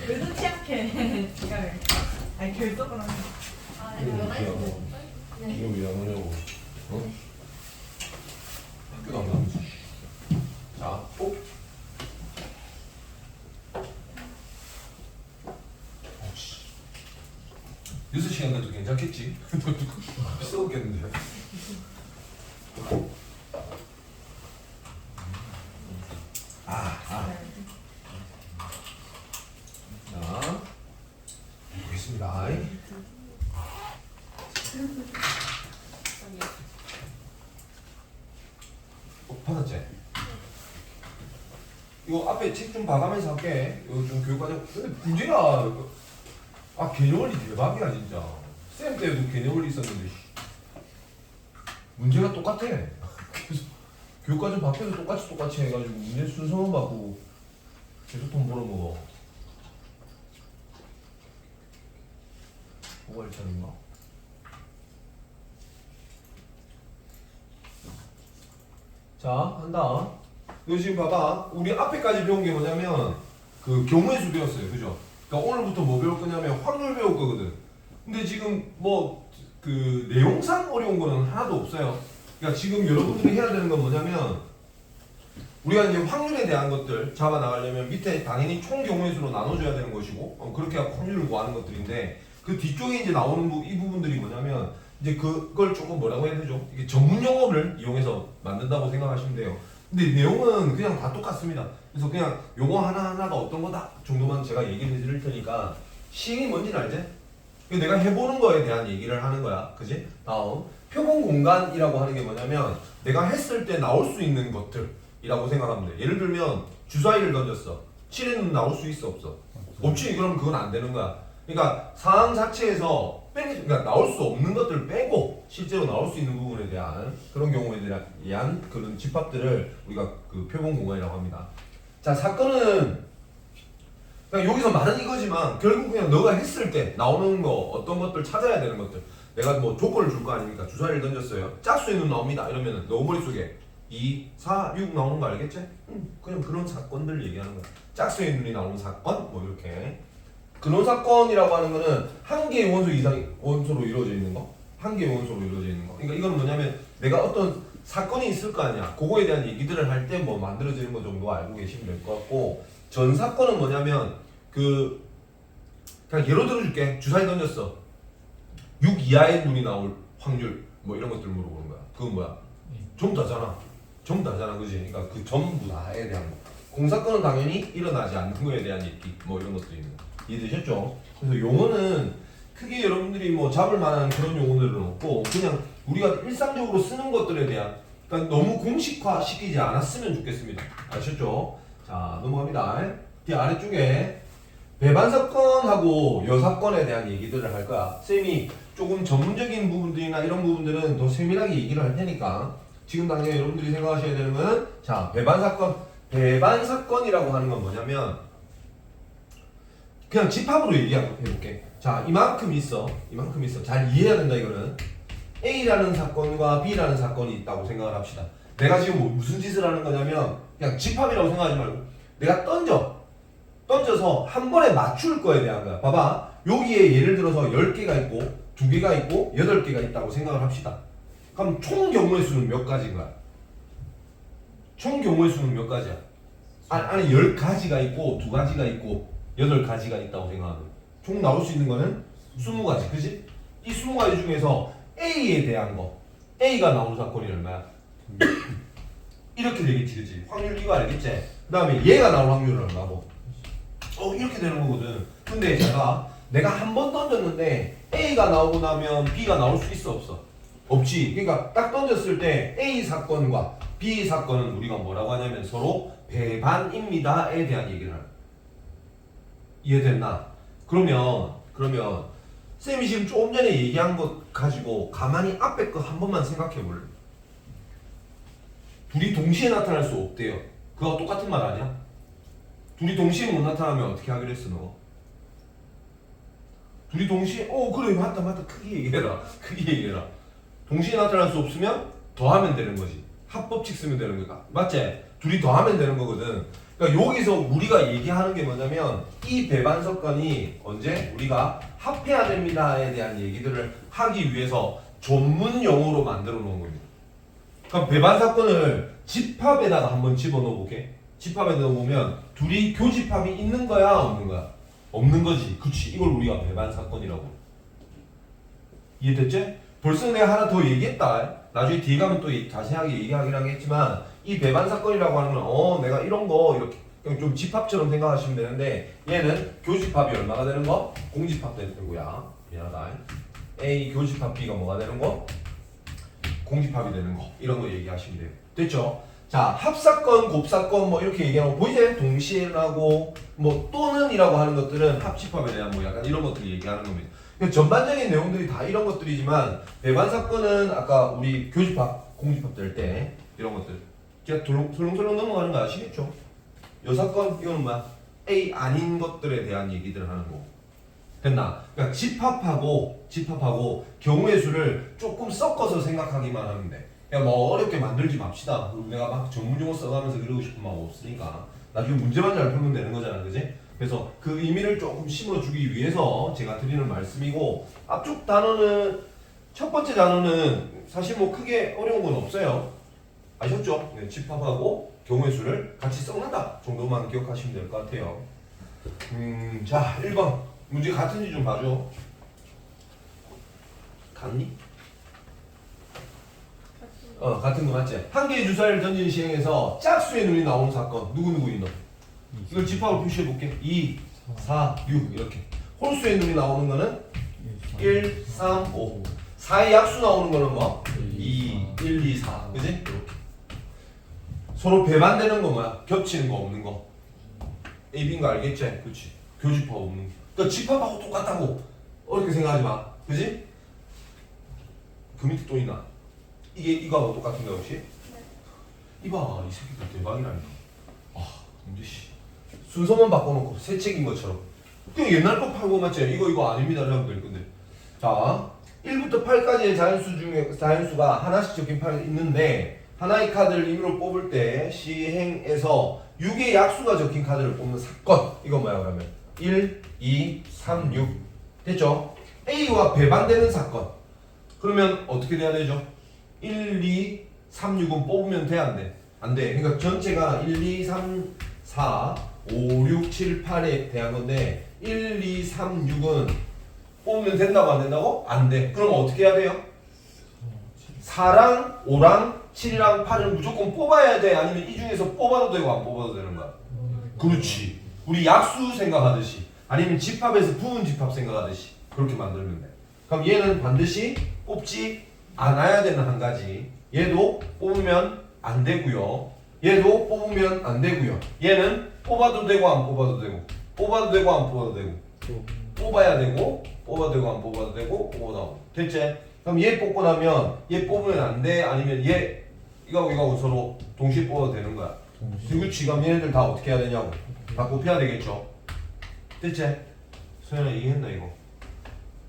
의도치 않게 지갑을 아니 결석을 하는 아, 이거 연애 어떻게 하고? 이거 왜 안 하냐고? 어? 학교도 안 가면서. 자, 꼭. 혹시 6시간 돼도 괜찮겠지? 썩겠는데. 자, 보겠습니다. 받았지? 이거 앞에 책 좀 봐가면서 할게. 이거 좀 교육과정. 근데 문제가 개념원리 대박이야 진짜. 쌤 때도 개념원리 있었는데 문제가 똑같아. 계속 교육과정 밖에도 똑같이 해가지고 문제 순서만 바꾸고 계속 돈 벌어먹어. 뭐가 일차인가? 자, 한다. 너 지금 봐봐. 우리 앞에까지 배운 게 뭐냐면 그 경우의 수 배웠어요. 그죠? 그러니까 오늘부터 뭐 배울 거냐면 확률 배울 거거든. 근데 지금 뭐 그 내용상 어려운 거는 하나도 없어요. 그러니까 지금 여러분들이 해야 되는 건 뭐냐면 우리가 이제 확률에 대한 것들 잡아 나가려면 밑에 당연히 총 경우의 수로 나눠줘야 되는 것이고 그렇게 해야 확률을 구하는 것들인데 그 뒤쪽에 이제 나오는 이 부분들이 뭐냐면 이제 그걸 조금 뭐라고 해야 되죠? 이게 전문 용어를 이용해서 만든다고 생각하시면 돼요. 근데 내용은 그냥 다 똑같습니다. 그래서 그냥 요거 하나하나가 어떤 거다 정도만 제가 얘기를 해드릴 테니까 시행이 뭔지는 알지? 내가 해보는 거에 대한 얘기를 하는 거야. 그지? 다음 표본 공간이라고 하는 게 뭐냐면 내가 했을 때 나올 수 있는 것들이라고 생각하면 돼. 예를 들면 주사위를 던졌어. 7에는 나올 수 있어 없어? 없지. 그럼 그건 안 되는 거야. 그러니까 상황 자체에서 그러니까 나올 수 없는 것들을 빼고 실제로 나올 수 있는 부분에 대한 그런 경우에 대한 그런 집합들을 우리가 그 표본 공간이라고 합니다. 자, 사건은 그냥 여기서 말은 이거지만 결국 그냥 너가 했을 때 나오는 거 어떤 것들 찾아야 되는 것들 내가 뭐 조건을 줄 거 아닙니까? 주사위를 던졌어요. 짝수의 눈 나옵니다. 이러면 너 머릿속에 2, 4, 6 나오는 거 알겠지? 그냥 그런 사건들 얘기하는 거야. 짝수의 눈이 나오는 사건 뭐 이렇게 근원 사건이라고 하는 거는 한 개의 원소 이상의 원소로 이루어져 있는 거, 한 개의 원소로 이루어져 있는 거. 그러니까 이건 뭐냐면 내가 어떤 사건이 있을 거 아니야. 그거에 대한 얘기들을 할 때 뭐 만들어지는 거 정도 알고 계시면 될 것 같고 전 사건은 뭐냐면 그냥 예로 들어줄게. 주사위 던졌어. 6 이하의 눈이 나올 확률 뭐 이런 것들을 물어보는 거야. 그건 뭐야? 전부 다잖아. 전부 다잖아, 그지? 그러니까 그 전부 다에 대한 거. 공사건은 당연히 일어나지 않는 거에 대한 얘기 뭐 이런 것들이 있는 거. 이해되셨죠? 그래서 용어는 크게 여러분들이 뭐 잡을 만한 그런 용어들은 없고 그냥 우리가 일상적으로 쓰는 것들에 대한 그러니까 너무 공식화 시키지 않았으면 좋겠습니다. 아셨죠? 자, 넘어갑니다. 뒤 아래쪽에 배반사건하고 여사건에 대한 얘기들을 할 거야. 쌤이 조금 전문적인 부분들이나 이런 부분들은 더 세밀하게 얘기를 할 테니까 지금 당장 여러분들이 생각하셔야 되는 건 자, 배반사건이라고 하는 건 뭐냐면 그냥 집합으로 얘기해볼게. 자, 이만큼 있어. 잘 이해해야 된다, 이거는. A라는 사건과 B라는 사건이 있다고 생각을 합시다. 내가 지금 무슨 짓을 하는 거냐면, 그냥 집합이라고 생각하지 말고, 내가 던져서 한 번에 맞출 거에 대한 거야. 봐봐. 여기에 예를 들어서 10개가 있고, 2개가 있고, 8개가 있다고 생각을 합시다. 그럼 총 경우의 수는 몇 가지인 거야? 총 경우의 수는 몇 가지야? 아니 10가지가 있고, 2가지가 있고, 8가지가 있다고 생각하면 총 나올 수 있는 거는 20가지, 그지? 이 20가지 중에서 A에 대한 거 A가 나오는 사건이 얼마야? 이렇게 되겠지, 그지? 확률 이거 알겠지? 그 다음에 얘가 나올 확률은 얼마고? 이렇게 되는 거거든. 근데 내가 한 번 던졌는데 A가 나오고 나면 B가 나올 수 있어 없어? 없지. 그러니까 딱 던졌을 때 A 사건과 B 사건은 우리가 뭐라고 하냐면 서로 배반입니다에 대한 얘기를 하는. 이해됐나? 그러면 쌤이 지금 조금 전에 얘기한 것 가지고 가만히 앞에 거 한 번만 생각해 볼래? 둘이 동시에 나타날 수 없대요. 그거 똑같은 말 아니야? 둘이 동시에 못 나타나면 어떻게 하기로 했어 너? 둘이 동시에 그래 맞다 크게 얘기해라. 동시에 나타날 수 없으면 더하면 되는 거지. 합법칙 쓰면 되는 거니까. 맞지? 둘이 더하면 되는 거거든. 그러니까 여기서 우리가 얘기하는 게 뭐냐면 이 배반 사건이 언제 우리가 합해야 됩니다에 대한 얘기들을 하기 위해서 전문 용어로 만들어 놓은 겁니다. 그럼 배반 사건을 집합에다가 한번 집어넣어 볼게. 집합에 넣어보면 둘이 교집합이 있는 거야 없는 거야? 없는 거지. 그치. 이걸 우리가 배반 사건이라고. 이해됐지? 벌써 내가 하나 더 얘기했다. 나중에 뒤에 가면 또 자세하게 얘기하긴 하겠지만 이 배반 사건이라고 하는 건 내가 이런 거 이렇게 그냥 좀 집합처럼 생각하시면 되는데 얘는 교집합이 얼마가 되는 거? 공집합 되는 거야. 미안하다. A 교집합 B가 뭐가 되는 거? 공집합이 되는 거. 이런 거 얘기하시면 돼요. 됐죠? 자, 합사건, 곱사건 뭐 이렇게 얘기하고 보이지? 동시에라고 뭐 또는이라고 하는 것들은 합집합에 대한 뭐 약간 이런 것들 얘기하는 겁니다. 전반적인 내용들이 다 이런 것들이지만 배반 사건은 아까 우리 교집합, 공집합 될 때 이런 것들 그냥 설렁설렁 넘어가는 거 아시겠죠? 요 사건 이거는 뭐야? A 아닌 것들에 대한 얘기들을 하는 거. 됐나? 그러니까 집합하고 경우의 수를 조금 섞어서 생각하기만 하면 돼. 그냥 뭐 어렵게 만들지 맙시다. 그리고 내가 막 전문용어 써가면서 이러고 싶은 마음 없으니까 나중에 문제만 잘 풀면 되는 거잖아, 그지? 그래서 그 의미를 조금 심어주기 위해서 제가 드리는 말씀이고 앞쪽 단어는 첫 번째 단어는 사실 뭐 크게 어려운 건 없어요. 아셨죠? 네, 집합하고 경우의 수를 같이 섞는다 정도만 기억하시면 될 것 같아요. 자 1번 문제 같은지 좀 봐줘. 같니? 같은 거 맞지? 한 개의 주사위를 던진 시행에서 짝수의 눈이 나오는 사건 누구 있노? 이걸 집합으로 표시해 볼게. 2, 4, 6 이렇게. 홀수의 눈이 나오는 거는 1, 3, 5. 4의 약수 나오는 거는 뭐? 2, 1, 2, 4. 그지? 이렇게. 서로 배반되는 거 뭐야? 겹치는 거 없는 거. A, B인 거 알겠지? 그렇지. 교집합 없는 거. 그러니까 집합하고 똑같다고 어렵게 생각하지 마. 그지? 그 밑에 또 있나? 이거하고 똑같은 거 혹시? 이봐 이 새끼들 대박이라니까. 근데 순서만 바꿔놓고 새 책인 것처럼 그냥 옛날 거 팔고 맞지? 이거 아닙니다 라고 될 건데. 자 1부터 8까지의 자연수 중에 자연수가 하나씩 적힌 판이 있는데 하나의 카드를 임의로 뽑을 때 시행에서 6의 약수가 적힌 카드를 뽑는 사건. 이거 뭐야 그러면? 1, 2, 3, 6 됐죠? A와 배반되는 사건. 그러면 어떻게 돼야 되죠? 1, 2, 3, 6은 뽑으면 돼? 안 돼? 안 돼. 그러니까 전체가 1, 2, 3, 4, 5, 6, 7, 8에 대한 건데 1, 2, 3, 6은 뽑으면 된다고 안 된다고? 안 돼. 그럼 어떻게 해야 돼요? 4랑 5랑 7이랑 8을 무조건 뽑아야 돼? 아니면 이 중에서 뽑아도 되고 안 뽑아도 되는 거야? 그렇지. 우리 약수 생각하듯이 아니면 집합에서 부분 집합 생각하듯이 그렇게 만들면 돼. 그럼 얘는 반드시 뽑지 않아야 되는 한 가지. 얘도 뽑으면 안 되고요. 얘도 뽑으면 안 되고요. 얘는 뽑아도 되고 안 뽑아도 되고 뽑아도 되고 안 뽑아도 되고 뽑아야 되고 뽑아도 되고 안 뽑아도 되고 뽑아도 됐지? 그럼 얘 뽑고 나면 얘 뽑으면 안 돼? 아니면 얘 이거하고 서로 동시에 뽑아도 되는 거야. 그렇지. 그럼 얘네들 다 어떻게 해야 되냐고 다 곱해야 되겠죠. 됐지? 소연아 이해했나 이거?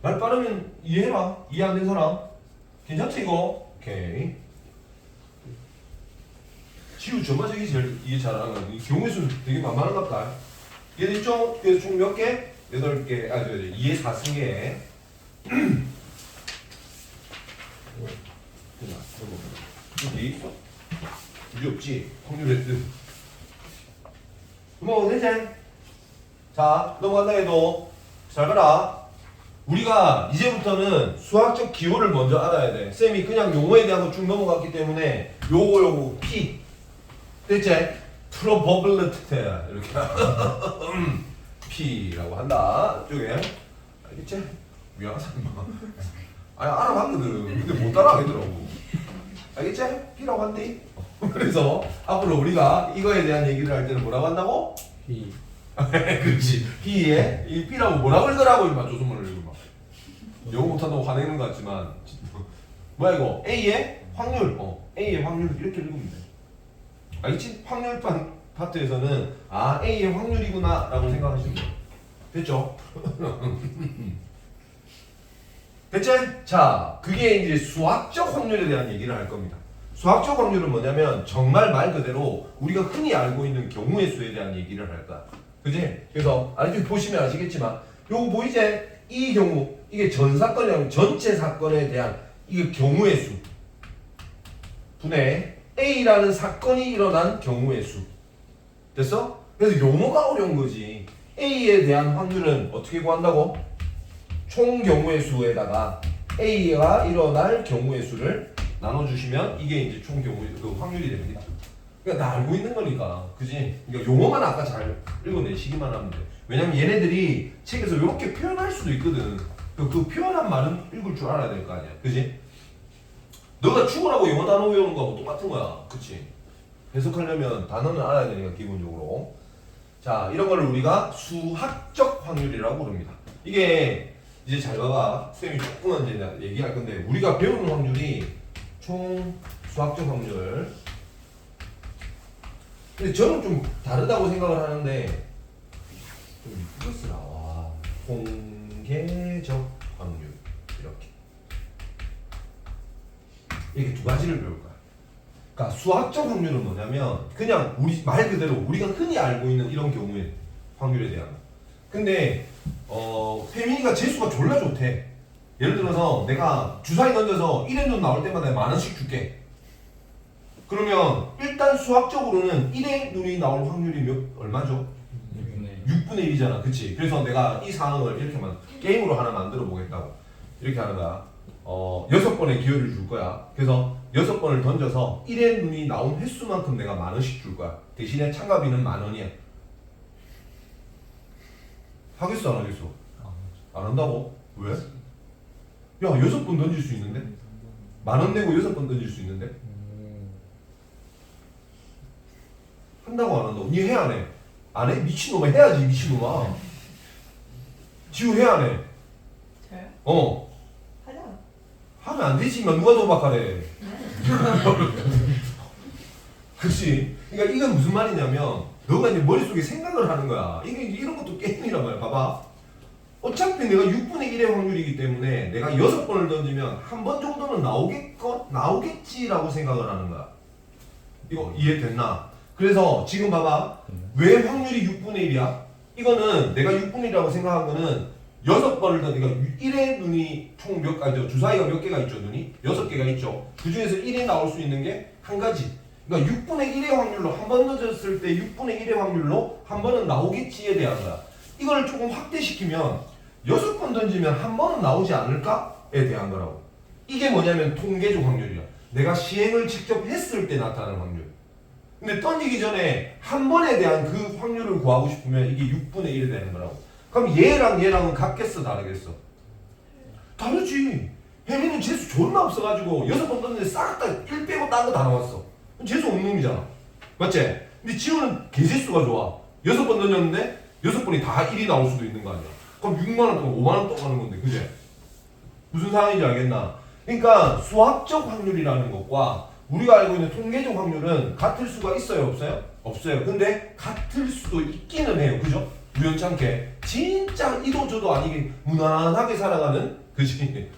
말 빠르면 이해해라. 이해 안 된 사람 괜찮지 이거? 오케이. 지우 전반적이 제일 이해 잘하는 거야. 경우의 수는 되게 만만한가 보다. 얘들 있죠? 그래서 총 몇 개? 8개. 아, 2의 4승계. 여기 있어? 여기 없지? 확률의 뜻. 뭐 되지? 자, 넘어간다 해도 잘 봐라. 우리가 이제부터는 수학적 기호를 먼저 알아야 돼. 쌤이 그냥 용어에 대한 거 쭉 넘어갔기 때문에 요거 P 됐지? probability 이렇게 P라고 한다. 이쪽에 알겠지? 미안하다 아니 알아봤거든. 근데 못 따라하겠더라고. 알겠지? P라고 한대. 그래서 앞으로 우리가 이거에 대한 얘기를 할 때는 뭐라고 한다고? P. 그렇지. P에 이 P라고 뭐라고 그러더라고 임마 조선문을 읽으면. 영어 못한다고 화내는 것 같지만 뭐야 이거? A의 확률. A의 확률 이렇게 읽으면 돼. 알겠지? 확률 파트에서는 아 A의 확률이구나 라고 생각하시면 돼요. 됐죠? 됐지? 자 그게 이제 수학적 확률에 대한 얘기를 할 겁니다. 수학적 확률은 뭐냐면 정말 말 그대로 우리가 흔히 알고 있는 경우의 수에 대한 얘기를 할 거야. 그지? 그래서 아래쪽 보시면 아시겠지만 요거 보이지? 이 경우 이게 전 사건이랑 전체 사건에 대한 이게 경우의 수 분의 A라는 사건이 일어난 경우의 수. 됐어? 그래서 용어가 어려운 거지. A에 대한 확률은 어떻게 구한다고? 총 경우의 수에다가 A가 일어날 경우의 수를 나눠주시면 이게 이제 총 경우의 그 확률이 됩니다. 그러니까 나 알고 있는 거니까, 그지? 그러니까 용어만 아까 잘 읽어내시기만 하면 돼. 왜냐면 얘네들이 책에서 이렇게 표현할 수도 있거든. 그 표현한 말은 읽을 줄 알아야 될 거 아니야, 그지? 너가 죽으라고 영어 단어 외우는 거하고 똑같은 거야, 그치? 해석하려면 단어는 알아야 되니까 기본적으로. 자, 이런 거를 우리가 수학적 확률이라고 부릅니다. 이게 이제 잘 봐봐. 쌤이 조금만 이제 얘기할 건데 우리가 배우는 확률이 총 수학적 확률. 근데 저는 좀 다르다고 생각을 하는데 좀 이쁘게 쓰라. 와, 통계적 확률 이렇게 두 가지를 배울 거야. 그러니까 수학적 확률은 뭐냐면 그냥 우리 말 그대로 우리가 흔히 알고 있는 이런 경우의 확률에 대한 거. 근데 혜민이가 재수가 졸라 좋대. 예를 들어서 내가 주사위 던져서 1의 눈 나올 때마다 10,000원씩 줄게. 그러면 일단 수학적으로는 1의 눈이 나올 확률이 얼마죠? 6분의 1이잖아. 그치? 그래서 내가 이 상황을 이렇게만 게임으로 하나 만들어 보겠다고. 이렇게 하는 거야. 6번의 기회를 줄 거야. 그래서 6번을 던져서 1의 눈이 나온 횟수만큼 내가 10,000원씩 줄 거야. 대신에 참가비는 10,000원이야. 하겠어, 안 하겠어? 안 한다고? 왜? 야, 6번 던질 수 있는데? 10,000원 내고 6번 던질 수 있는데? 한다고 안 한다고? 니 해, 안 해? 안 해? 미친놈아, 해야지, 미친놈아. 지우 해, 안 해? 저요? 하자. 하면 안 되지, 만 누가 도박하래. 그치? 그러니까 이건 무슨 말이냐면 너가 이제 머릿속에 생각을 하는 거야. 이게 이런 것도 게임이란 말이야. 봐봐. 어차피 내가 6분의 1의 확률이기 때문에 내가 6번을 던지면 한 번 정도는 나오겠지라고 생각을 하는 거야. 이거 이해됐나? 그래서 지금 봐봐. 왜 확률이 6분의 1이야? 이거는 내가 6분의 1이라고 생각한 거는 6번을 던지니까 1의 눈이 총 몇 가지죠? 주사위가 몇 개가 있죠? 눈이? 6개가 있죠. 그 중에서 1이 나올 수 있는 게 한 가지. 그러니까 6분의 1의 확률로 한 번 던졌을 때 6분의 1의 확률로 한 번은 나오겠지에 대한 거야. 이걸 조금 확대시키면 6번 던지면 한 번은 나오지 않을까에 대한 거라고. 이게 뭐냐면 통계적 확률이야. 내가 시행을 직접 했을 때 나타나는 확률. 근데 던지기 전에 한 번에 대한 그 확률을 구하고 싶으면 이게 6분의 1이 되는 거라고. 그럼 얘랑 얘랑은 같겠어, 다르겠어? 다르지. 혜민은 재수 존나 없어가지고 6번 던졌는데 싹 다 1 빼고 딴 거 다 나왔어. 재수 없는 놈이잖아. 맞지? 근데 지우는 개재수가 좋아. 6번 던졌는데 6번이 다 1이 나올 수도 있는 거 아니야. 그럼 6만원 동안 5만원 떠가는 건데, 그지? 무슨 상황인지 알겠나? 그러니까 수학적 확률이라는 것과 우리가 알고 있는 통계적 확률은 같을 수가 있어요, 없어요? 없어요. 근데 같을 수도 있기는 해요, 그죠? 우연찮게 진짜 이도저도 아니게 무난하게 살아가는, 그지?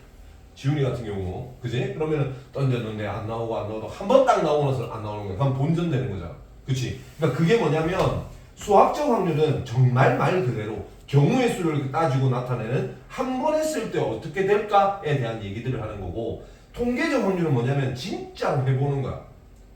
지훈이 같은 경우, 그지? 그러면은 던졌는데 안 나오고 안 나오고 한 번 딱 나오고 나서 안 나오는 거야. 그럼 본전되는 거잖아, 그치? 그러니까 그게 뭐냐면 수학적 확률은 정말 말 그대로 경우의 수를 따지고 나타내는 한 번 했을 때 어떻게 될까에 대한 얘기들을 하는 거고, 통계적 확률은 뭐냐면 진짜로 해보는 거야.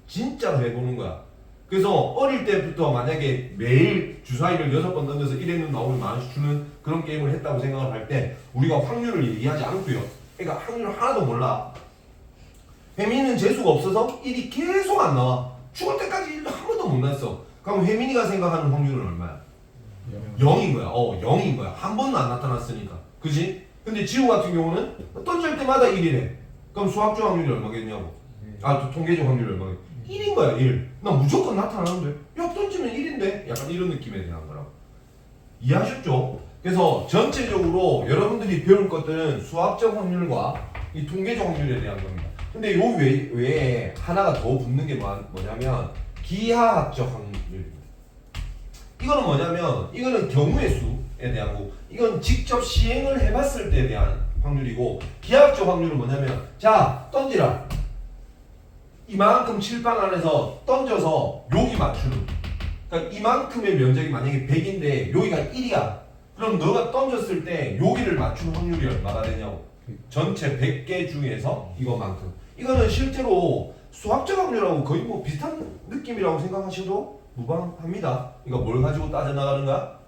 진짜로 해보는 거야. 그래서 어릴 때부터 만약에 매일 주사위를 6번 던져서 1회는 나오면 10,000원씩 주는 그런 게임을 했다고 생각을 할 때 우리가 확률을 얘기하지 않고요. 그러니까 확률을 하나도 몰라. 혜민이는 재수가 없어서 1이 계속 안 나와. 죽을 때까지 1도 한 번도 못 났어. 그럼 혜민이가 생각하는 확률은 얼마야? 0인 거야. 0인 거야. 한 번도 안 나타났으니까. 그지? 근데 지우 같은 경우는 던질 때마다 1이래. 그럼 수학적 확률이 얼마겠냐고. 통계적 확률이 얼마겠냐. 1인 거야, 1. 나 무조건 나타나는데. 야, 던지면 1인데? 약간 이런 느낌에 대한 거라고. 이해하셨죠? 그래서 전체적으로 여러분들이 배울 것들은 수학적 확률과 이 통계적 확률에 대한 겁니다. 근데 요 외에 하나가 더 붙는 게 뭐냐면 기하학적 확률입니다. 이거는 뭐냐면 이거는 경우의 수에 대한 거고, 이건 직접 시행을 해봤을 때에 대한 확률이고, 기하학적 확률은 뭐냐면 자, 던지라. 이만큼 칠판 안에서 던져서 여기 맞추는. 그러니까 이만큼의 면적이 만약에 100인데 여기가 1이야. 그럼 너가 던졌을 때 여기를 맞춘 확률이 얼마가 되냐고. 전체 100개 중에서 이것만큼. 이거는 실제로 수학적 확률하고 거의 뭐 비슷한 느낌이라고 생각하셔도 무방합니다. 그러니까 뭘 가지고 따져나가는가?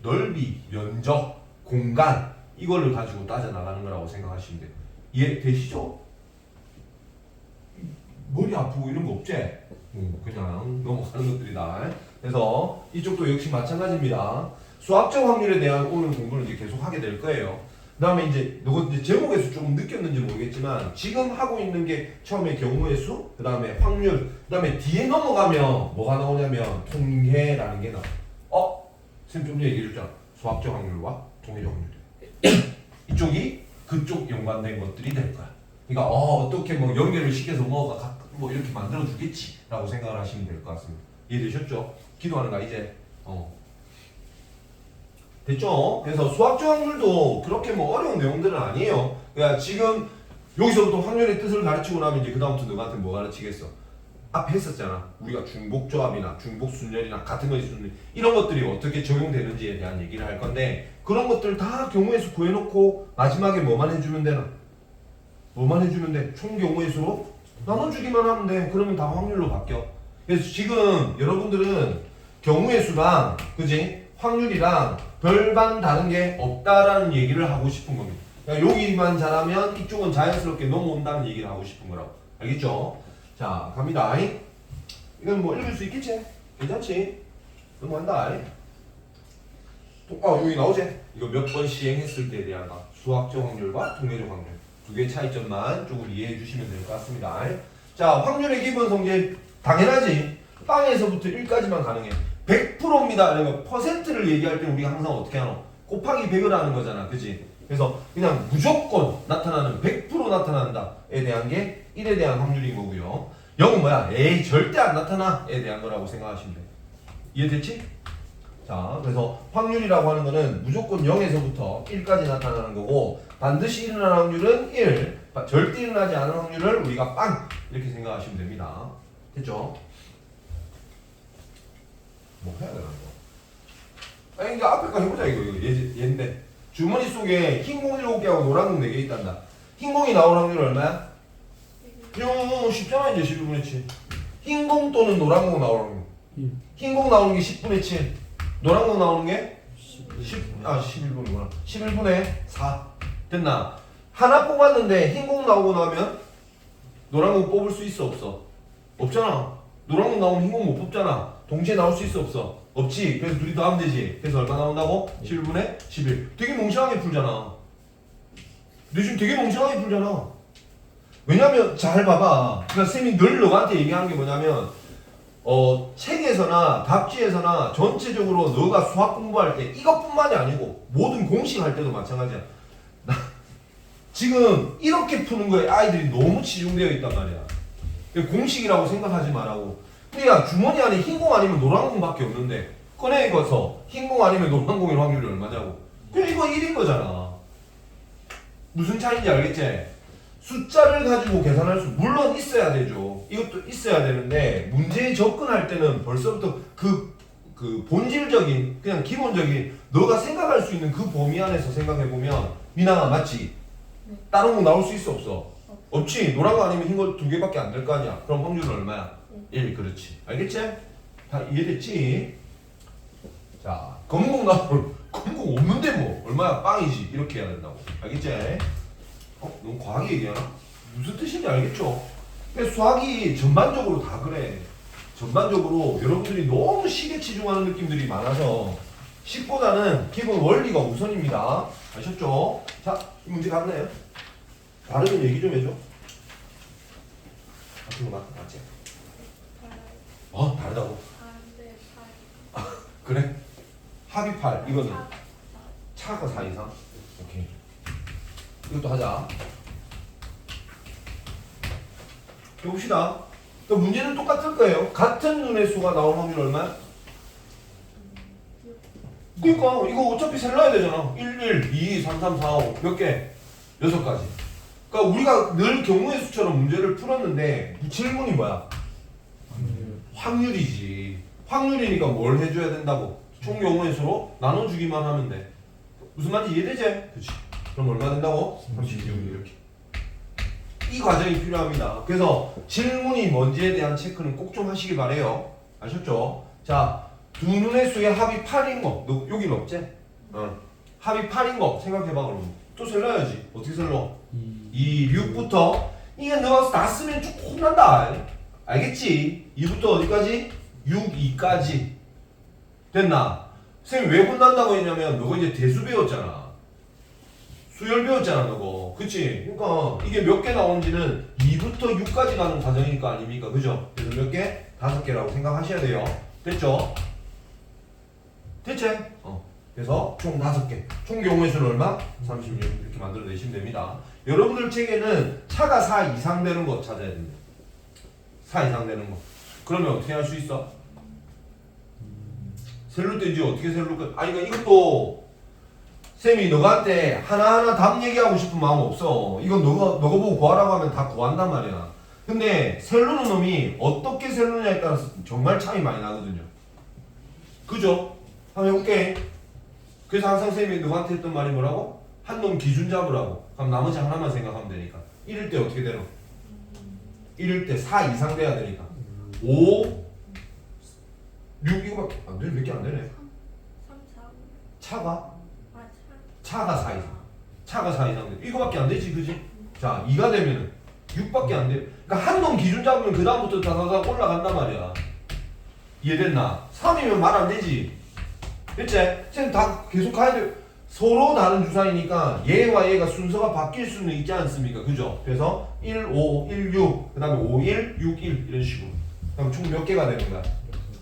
넓이, 면적, 공간 이거를 가지고 따져나가는 거라고 생각하시면 돼요. 이해되시죠? 머리 아프고 이런 거 없지? 그냥 넘어가는 것들이다. 그래서 이쪽도 역시 마찬가지입니다. 수학적 확률에 대한 오늘 공부를 이제 계속 하게 될 거예요. 그 다음에 이제 제목에서 조금 느꼈는지 모르겠지만 지금 하고 있는 게 처음에 경우의 수, 그 다음에 확률, 그 다음에 뒤에 넘어가면 뭐가 나오냐면 통계라는 게 나와. 선생님 좀 얘기해 줬잖아. 수학적 확률과 통계적 확률. 이쪽이 그쪽 연관된 것들이 될 거야. 그러니까 어떻게 뭐 연결을 시켜서 뭐가 뭐 이렇게 만들어 주겠지라고 생각을 하시면 될 것 같습니다. 이해되셨죠? 기도하는가 이제? 됐죠? 그래서 수학적 확률도 그렇게 뭐 어려운 내용들은 아니에요. 그러니까 지금 여기서부터 확률의 뜻을 가르치고 나면 이제 그 다음부터 너한테 뭐 가르치겠어? 앞에 했었잖아. 우리가 중복조합이나 중복순열이나 같은 거 있으면 이런 것들이 어떻게 적용되는지에 대한 얘기를 할 건데 그런 것들 다 경우의 수 구해놓고 마지막에 뭐만 해주면 되나? 뭐만 해주면 돼? 총 경우의 수로 나눠주기만 하면 돼. 그러면 다 확률로 바뀌어. 그래서 지금 여러분들은 경우의 수랑 그지? 확률이랑 별반 다른 게 없다라는 얘기를 하고 싶은 겁니다. 그러니까 여기만 잘하면 이쪽은 자연스럽게 넘어온다는 얘기를 하고 싶은 거라고. 알겠죠? 자, 갑니다. 이건 뭐 읽을 수 있겠지? 괜찮지? 넘어간다. 여기 나오지? 이거 몇 번 시행했을 때에 대한 수학적 확률과 통계적 확률. 두 개의 차이점만 조금 이해해 주시면 될 것 같습니다. 자, 확률의 기본 성질 당연하지. 빵에서부터 1까지만 가능해. 100%입니다. 그러니까 퍼센트를 얘기할 때 우리가 항상 어떻게 하노? 곱하기 100을 하는 거잖아. 그지? 그래서 그냥 무조건 나타나는 100% 나타난다에 대한 게 1에 대한 확률인 거고요. 0은 뭐야? 에이 절대 안 나타나에 대한 거라고 생각하시면 돼. 이해됐지? 자, 그래서 확률이라고 하는 거는 무조건 0에서부터 1까지 나타나는 거고 반드시 일어나는 확률은 1, 절대 일어나지 않은 확률을 우리가 빵! 이렇게 생각하시면 됩니다. 됐죠? 뭐 해야 되나 이거? 이제 앞에 거 해보자 이거 얘인데 주머니 속에 흰 공 7개하고 노란 공 4개 있단다. 흰 공이 나올 확률 얼마야? 쉽잖아 이제 11분의 7. 흰 공 또는 노란 공 나오는 거. 흰 공 나오는 게 10분의 7. 노란 공 나오는 게 11분이구나. 11분의 4. 됐나? 하나 뽑았는데 흰 공 나오고 나면 노란 공 뽑을 수 있어 없어? 없잖아. 노란 공 나오면 흰 공 못 뽑잖아. 동시에 나올 수 있어 없어? 없지. 그래서 둘이 더하면 되지. 그래서 얼마 나온다고? 11분의 11. 되게 멍청하게 풀잖아. 너 지금 되게 멍청하게 풀잖아. 왜냐면 잘 봐봐. 그러니까 쌤이 늘 너한테 얘기하는 게 뭐냐면 책에서나 답지에서나 전체적으로 너가 수학 공부할 때 이것뿐만이 아니고 모든 공식 할 때도 마찬가지야. 지금 이렇게 푸는 거에 아이들이 너무 치중되어 있단 말이야. 공식이라고 생각하지 말라고. 그러니까 주머니 안에 흰 공 아니면 노란 공밖에 없는데 꺼내서 흰 공 아니면 노란 공의 확률이 얼마냐고. 그럼 이거 1인 거잖아. 무슨 차이인지 알겠지? 숫자를 가지고 계산할 수 물론 있어야 되죠. 이것도 있어야 되는데 문제에 접근할 때는 벌써부터 그 본질적인 그냥 기본적인 너가 생각할 수 있는 그 범위 안에서 생각해보면 미나가 맞지? 다른 거 나올 수 있어 없어? 없지. 노란 거 아니면 흰 거 2개밖에 안 될 거 아니야. 그럼 확률은 얼마야? 1. 그렇지. 알겠지? 다 이해됐지? 자, 검은공 나올 검은공 없는데 뭐 얼마야? 빵이지. 이렇게 해야 된다고. 알겠지? 너무 과하게 얘기하나? 무슨 뜻인지 알겠죠? 수학이 전반적으로 다 그래. 전반적으로 여러분들이 너무 식에 치중하는 느낌들이 많아서 식보다는 기본 원리가 우선입니다. 아셨죠? 자, 이 문제 갔나요? 다르면 얘기 좀 해줘. 같은 거 맞지? 다르다고? 그래? 합이 8. 이거는 차가 4 이상? 오케이. 이것도 하자. 해봅시다. 또 문제는 똑같을 거예요. 같은 눈의 수가 나올 확률 얼마야? 그러니까 이거 어차피 셀 넣어야 되잖아. 1, 1, 2, 3, 3, 4, 5 몇 개? 6가지. 그러니까 우리가 늘 경우의 수처럼 문제를 풀었는데 질문이 뭐야? 확률이지. 확률이니까 뭘 해줘야 된다고? 총 경우의 수로 나눠주기만 하면 돼. 무슨 말인지 이해되지? 그렇지. 그럼 얼마 된다고? 36 이렇게. 이 과정이 필요합니다. 그래서 질문이 뭔지에 대한 체크는 꼭 좀 하시기 바래요. 아셨죠? 자, 두 눈의 수의 합이 8인 거. 너 여기는 없지? 합이 8인 거 생각해봐 그러면. 또 설러야지. 어떻게 설러? 2, 6부터 이게 너가 다 쓰면 쭉 혼난다. 알겠지? 2부터 어디까지? 6, 2까지. 됐나? 선생님 왜 혼난다고 했냐면 너가 이제 대수 배웠잖아. 수열 배웠잖아 너거. 그치? 그러니까 이게 몇 개 나오는지는 2부터 6까지 가는 과정이니까 아닙니까? 그죠? 그래서 몇 개? 5개라고 생각하셔야 돼요. 됐죠? 됐지? 그래서 총 5개. 총 경우의 수는 얼마? 36 이렇게 만들어내시면 됩니다. 여러분들 책에는 차가 4 이상 되는 거 찾아야 됩니다. 4 이상 되는 거. 그러면 어떻게 할 수 있어? 셀로 떼지 어떻게 셀로 끝? 아니 그러니까 이것도 쌤이 너한테 하나하나 답 얘기하고 싶은 마음 없어. 이건 너가 보고 구하라고 하면 다 구한단 말이야. 근데 셀로는 놈이 어떻게 셀로냐에 따라서 정말 차이 많이 나거든요. 그죠? 한번 해볼게. 그래서 항상 쌤이 너한테 했던 말이 뭐라고? 한 놈 기준 잡으라고. 그럼 나머지 하나만 생각하면 되니까. 1일 때 어떻게 되노? 1일 때 4 이상 돼야 되니까. 5, 6 이거밖에 안 되네. 몇 개 안 되네. 3, 4. 차가? 아, 차가 4 이상. 차가 4 이상 돼. 이거밖에 안 되지, 그지? 자, 2가 되면은 6밖에 안 돼. 그러니까 한 놈 기준 잡으면 그 다음부터 다다다 올라간단 말이야. 이해됐나? 3이면 말 안 되지. 됐지? 쌤 다 계속 가야 돼. 서로 다른 주사위니까 얘와 얘가 순서가 바뀔 수는 있지 않습니까? 그죠? 그래서 1, 5, 1, 6, 그 다음에 5, 1, 6, 1 이런 식으로. 그럼 총 몇 개가 되는 거야?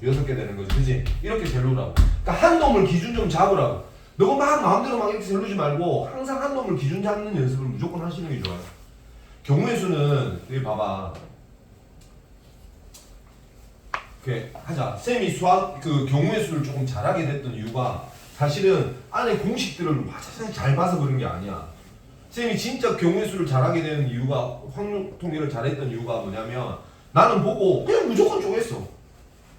6개 되는 거지, 그지? 이렇게 셀로라고. 그러니까 한 놈을 기준 좀 잡으라고. 너가 막 마음대로 막 이렇게 셀로지 말고 항상 한 놈을 기준 잡는 연습을 무조건 하시는 게 좋아요. 경우의 수는 여기 봐봐. 이렇게 하자. 쌤이 수학 그 경우의 수를 조금 잘하게 됐던 이유가 사실은 안에 공식들을 와자자자 잘 봐서 그런 게 아니야. 쌤이 진짜 경우의 수를 잘하게 되는 이유가 확률 통계를 잘했던 이유가 뭐냐면 나는 보고 그냥 무조건 쪼갰어.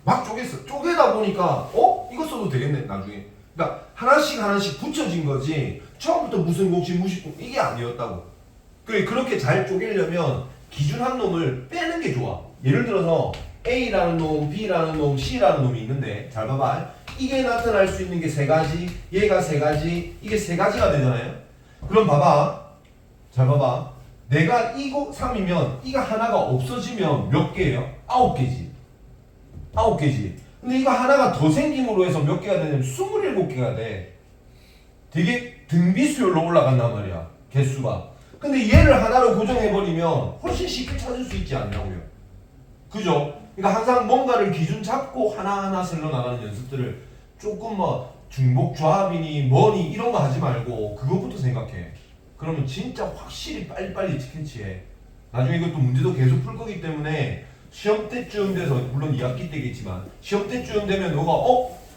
막 쪼갰어. 쪼개다 보니까 이거 써도 되겠네 나중에. 그러니까 하나씩 붙여진 거지 처음부터 무슨 공식 이게 아니었다고. 그렇게 잘 쪼개려면 기준 한 놈을 빼는 게 좋아. 예를 들어서 A라는 놈, B라는 놈, C라는 놈이 있는데 잘 봐봐. 이게 나타날 수 있는 게 3가지, 얘가 3가지, 이게 3가지가 되잖아요. 그럼 봐봐. 잘 봐봐. 내가 이거 3이면 이가 하나가 없어지면 몇 개예요? 9개지. 9개지. 근데 이거 하나가 더 생김으로 해서 몇 개가 되냐면 27개가 돼. 되게 등비수열로 올라간단 말이야. 개수가. 근데 얘를 하나로 고정해버리면 훨씬 쉽게 찾을 수 있지 않냐고요. 그죠? 그러니까 항상 뭔가를 기준 잡고 하나하나 셀러 나가는 연습들을 조금 뭐 중복조합이니 뭐니 이런 거 하지 말고 그것부터 생각해. 그러면 진짜 확실히 빨리빨리 캐치해. 나중에 이것도 문제도 계속 풀 거기 때문에 시험 때쯤 돼서 물론 2학기 때겠지만 시험 때쯤 되면 너가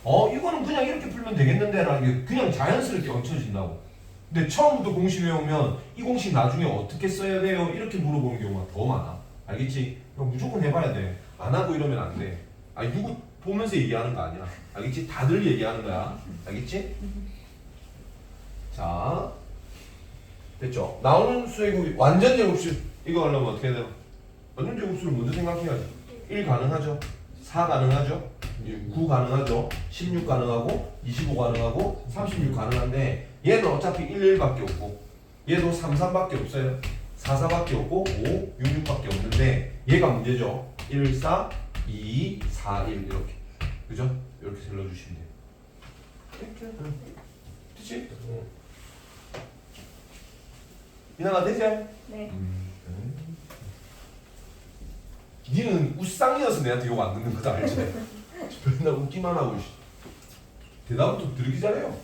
이거는 그냥 이렇게 풀면 되겠는데 라는 게 그냥 자연스럽게 얹혀진다고. 근데 처음부터 공식 외우면 이 공식 나중에 어떻게 써야 돼요? 이렇게 물어보는 경우가 더 많아. 알겠지? 그럼 무조건 해봐야 돼. 안 하고 이러면 안 돼. 누구 보면서 얘기하는 거 아니야. 알겠지? 다들 얘기하는 거야. 알겠지? 자, 됐죠? 나오는 수의 곱이 완전 제곱수 이거 하려면 어떻게 해야 돼요? 완전 제곱수를 먼저 생각해야지. 1 가능하죠? 4 가능하죠? 9 가능하죠? 16 가능하고 25 가능하고 36 가능한데 얘는 어차피 1, 1밖에 없고 얘도 3, 3밖에 없어요. 4, 4밖에 없고 5, 6, 6밖에 없는데 얘가 문제죠. 1, 4, 2, 4, 1 이렇게. 그죠? 이렇게 셀러주시면 돼요. 됐지? 이나가 되지? 네. 니는 우쌍이어서 내한테 욕 안 듣는 거다 알지? 맨날 웃기만 하고 대답은 또 들기 잘해요.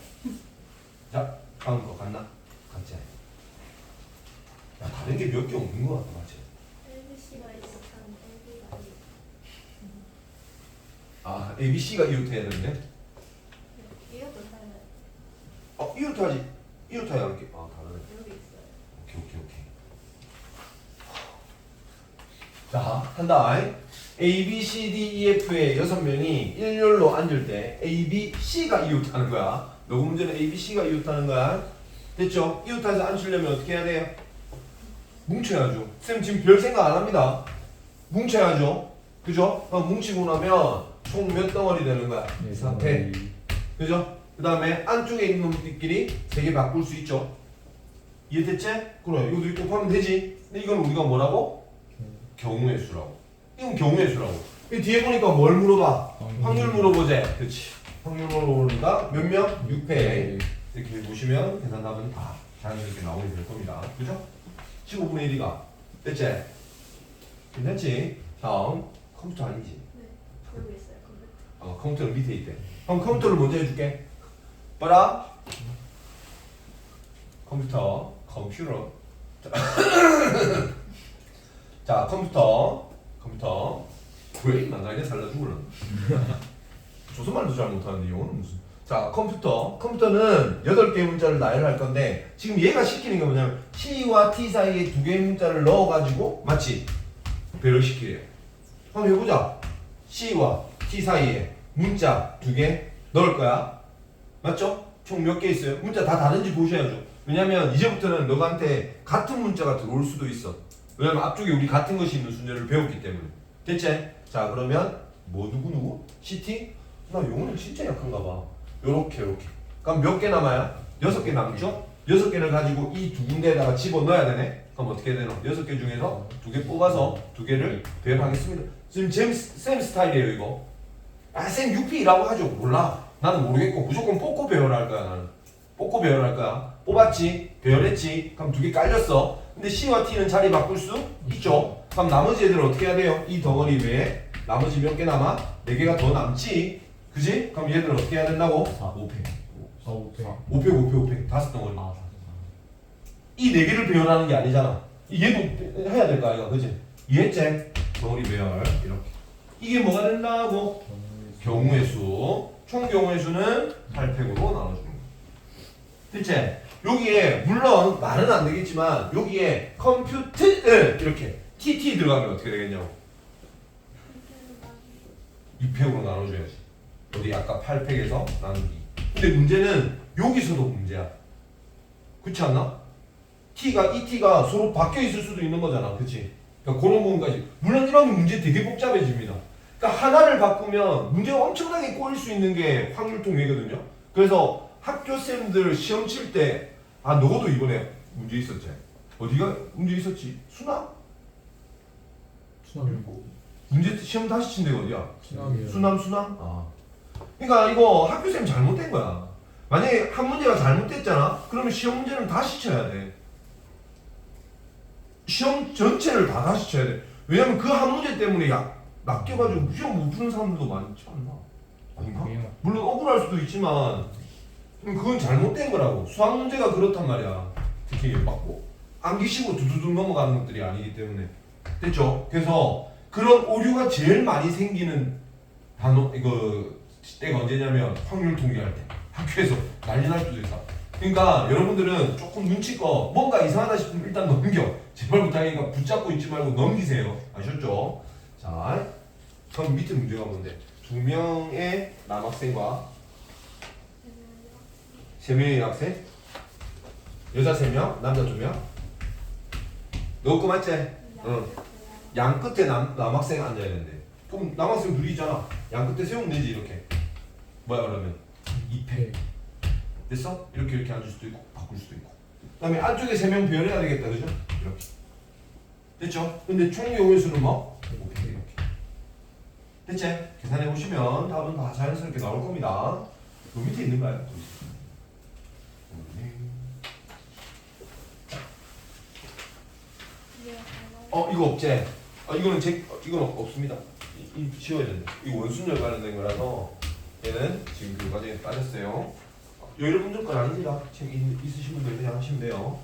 자, 다음 거 갔나? 갔지? 야, 다른 게 몇 개 없는 거 같아, 맞지? ABC가 있었던 AB가 아, A, B, C가 이웃 해야 되는데? 이것도 다른 이웃 하지. 이웃 해야 할게. 아, 다르네. 여기 있어요. 오케이. 자, 한다. A, B, C, D, E, F의 6명이 일렬로 앉을 때 A, B, C가 이웃하는 거야. 너그 문제는 A, B, C가 이웃하는 거야. 됐죠? 이웃해서 앉으려면 어떻게 해야 돼요? 뭉쳐야죠. 쌤 지금 별 생각 안 합니다. 뭉쳐야죠. 그죠? 그럼 뭉치고 나면 총 몇 덩어리 되는 거야? 4패. 그죠? 그 다음에 안쪽에 있는 놈들끼리 3개 바꿀 수 있죠. 이해됐지? 그래, 이것도 이렇게 곱하면 되지. 근데 이건 우리가 뭐라고? 경우의 수라고. 이건 경우의 수라고. 이 뒤에 보니까 뭘 물어봐? 확률 물어보재. 그렇지. 확률 물어보니까 몇 명? 6패. 이렇게 보시면 계산 답은 다 자연스럽게 나오게 될 겁니다. 그죠? 15분의 1이가 됐지? 괜찮지? 다음 컴퓨터 아니지? 네, 여기 있어요. 컴퓨터. 컴퓨터는 밑에 있대. 그럼 컴퓨터를 먼저 해줄게. 봐라. 컴퓨터. 자, 컴퓨터. 왜 망가게 살라 죽으려. 조선말도 잘 못하는데 이거는 무슨. 자, 컴퓨터는 8개의 문자를 나열할 건데 지금 얘가 시키는 게 뭐냐면 C와 T 사이에 2개의 문자를 넣어가지고 마치 배를 시키래요. 한번 해보자. C와 T 사이에 문자 2개 넣을 거야. 맞죠? 총 몇 개 있어요? 문자 다 다른지 보셔야죠. 왜냐면 이제부터는 너한테 같은 문자가 들어올 수도 있어. 왜냐면 앞쪽에 우리 같은 것이 있는 순서를 배웠기 때문에. 됐지? 자, 그러면 뭐 누구? CT? 나 영어는 진짜 약한가 봐. 요렇게. 그럼 몇 개 남아요? 6개 남죠? 6개를 가지고 이 2군데에다가 집어넣어야 되네? 그럼 어떻게 되노? 6개 중에서 2개 뽑아서 2개를 배열하겠습니다. 지금 쌤 스타일이에요, 이거. 쌤 6P라고 하죠. 몰라. 나는 모르겠고 무조건 뽑고 배열할 거야, 나는. 뽑고 배열할 거야. 뽑았지? 배열했지? 그럼 2개 깔렸어. 근데 C와 T는 자리 바꿀 수 있죠? 그럼 나머지 애들은 어떻게 해야 돼요? 이 덩어리 외에 나머지 몇 개 남아? 4개가 더 남지? 그지? 그럼 얘들은 어떻게 해야 된다고? 5패. 5팩 5덩어리. 이 4개를 배열하는 게 아니잖아. 얘도 해야 될 거 아이가, 그지? 이해했지? 덩어리 배열 이렇게. 이게 뭐가 된다고? 경우의 수. 총 경우의 수는 8팩으로 나눠주는 거야. 됐지? 여기에 물론 말은 안 되겠지만 여기에 컴퓨터 이렇게 TT 들어가면 어떻게 되겠냐고? 2팩으로 나눠줘야지. 어디 아까 8팩에서 나누기. 근데 문제는 여기서도 문제야. 그렇지 않나? 이 T가 서로 바뀌어 있을 수도 있는 거잖아. 그치? 그러니까 그런 부분까지. 물론 이러면 문제 되게 복잡해집니다. 그러니까 하나를 바꾸면 문제가 엄청나게 꼬일 수 있는 게 확률통계거든요. 그래서 학교쌤들 시험 칠 때 너도 이번에 문제 있었지? 어디가 문제 있었지? 수남? 문제 시험 다시 친 데가 어디야? 수남? 그러니까 이거 학교쌤 잘못된 거야. 만약에 한 문제가 잘못됐잖아? 그러면 시험 문제는 다시 쳐야 돼. 시험 전체를 다 다시 쳐야 돼. 왜냐면 그 한 문제 때문에 낚여가지고 시험 못 푸는 사람들도 많지 않나? 아닌가? 물론 억울할 수도 있지만 그건 잘못된 거라고. 수학 문제가 그렇단 말이야. 특히 막고 암기식으로 두두둑 넘어가는 것들이 아니기 때문에. 됐죠? 그래서 그런 오류가 제일 많이 생기는 때가 언제냐면 확률 통계할 때. 학교에서 난리 날 수도 있다. 그러니까 여러분들은 조금 눈치껏 뭔가 이상하다 싶으면 일단 넘겨. 제발 부탁이니까 붙잡고 있지 말고 넘기세요. 아셨죠? 자, 그럼 밑에 문제가 뭔데? 2명의 남학생과 3명의 학생? 여자 3명, 남자 2명? 너 거 맞지? 응. 양 끝에 남학생 앉아야 되는데. 그럼 남학생 둘이 있잖아. 양 끝에 세우면 되지 이렇게. 뭐야 그러면? 2패. 됐어? 이렇게 앉을 수도 있고 바꿀 수도 있고. 그 다음에 안쪽에 3명 배열해야 되겠다. 그죠? 이렇게. 됐죠? 근데 총 경우의 수는 뭐? 5패 이렇게. 됐지? 계산해 보시면 답은 다 자연스럽게 나올 겁니다. 그 밑에 있는가요? 이거 없지? 이거는 없습니다. 이 지워야 된다. 이 원순열 관련된 거라서 얘는 지금 그 과정에 빠졌어요. 여러분들 건 아닙니다. 지금 있으신 분들 그냥 하시면 돼요.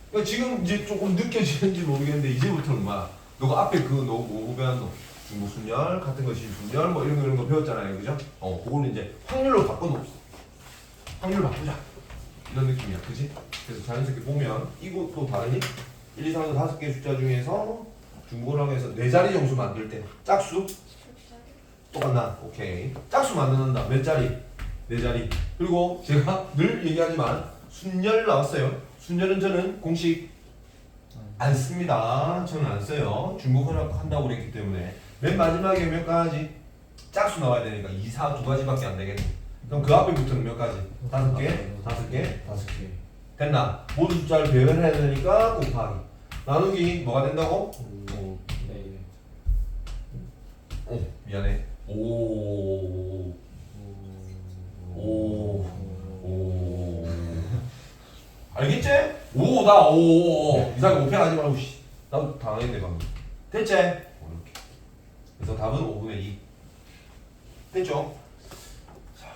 그러니까 지금 이제 조금 느껴지는지 모르겠는데 이제부터는 너가 앞에 뭐 배웠노? 중부순열, 같은 거 진순열 뭐 이런 거 배웠잖아요. 그죠? 그거는 이제 확률로 바꿔놓읍시다. 확률 바꾸자. 이런 느낌이야. 그지? 그래서 자연스럽게 보면 이것도 다르니? 1, 2, 3, 4, 5개 숫자 중에서 중고라고 해서 4자리 정수 만들 때 짝수 똑같나? 오케이. 짝수 만드는다. 몇 자리? 4자리. 그리고 제가 늘 얘기하지만 순열 나왔어요. 순열은 저는 공식 안 씁니다. 저는 안 써요. 중국 혼합한다고 그랬기 때문에. 맨 마지막에 몇 가지? 짝수 나와야 되니까 2, 4 두 가지밖에 안 되겠네. 그럼 그 앞에 붙는 몇 가지? 5개? 5개? 5개. 됐나? 모두 숫자를 배열해야 되니까 곱하기. 나누기 뭐가 된다고? 네. 오, 미안해. 오. 알겠지? 5다 5. 이상하게 5패 하지 말고 씨. 나도 당황했네 방금. 됐지? 이렇게. 그래서 답은 5분의 2. 됐죠? 자.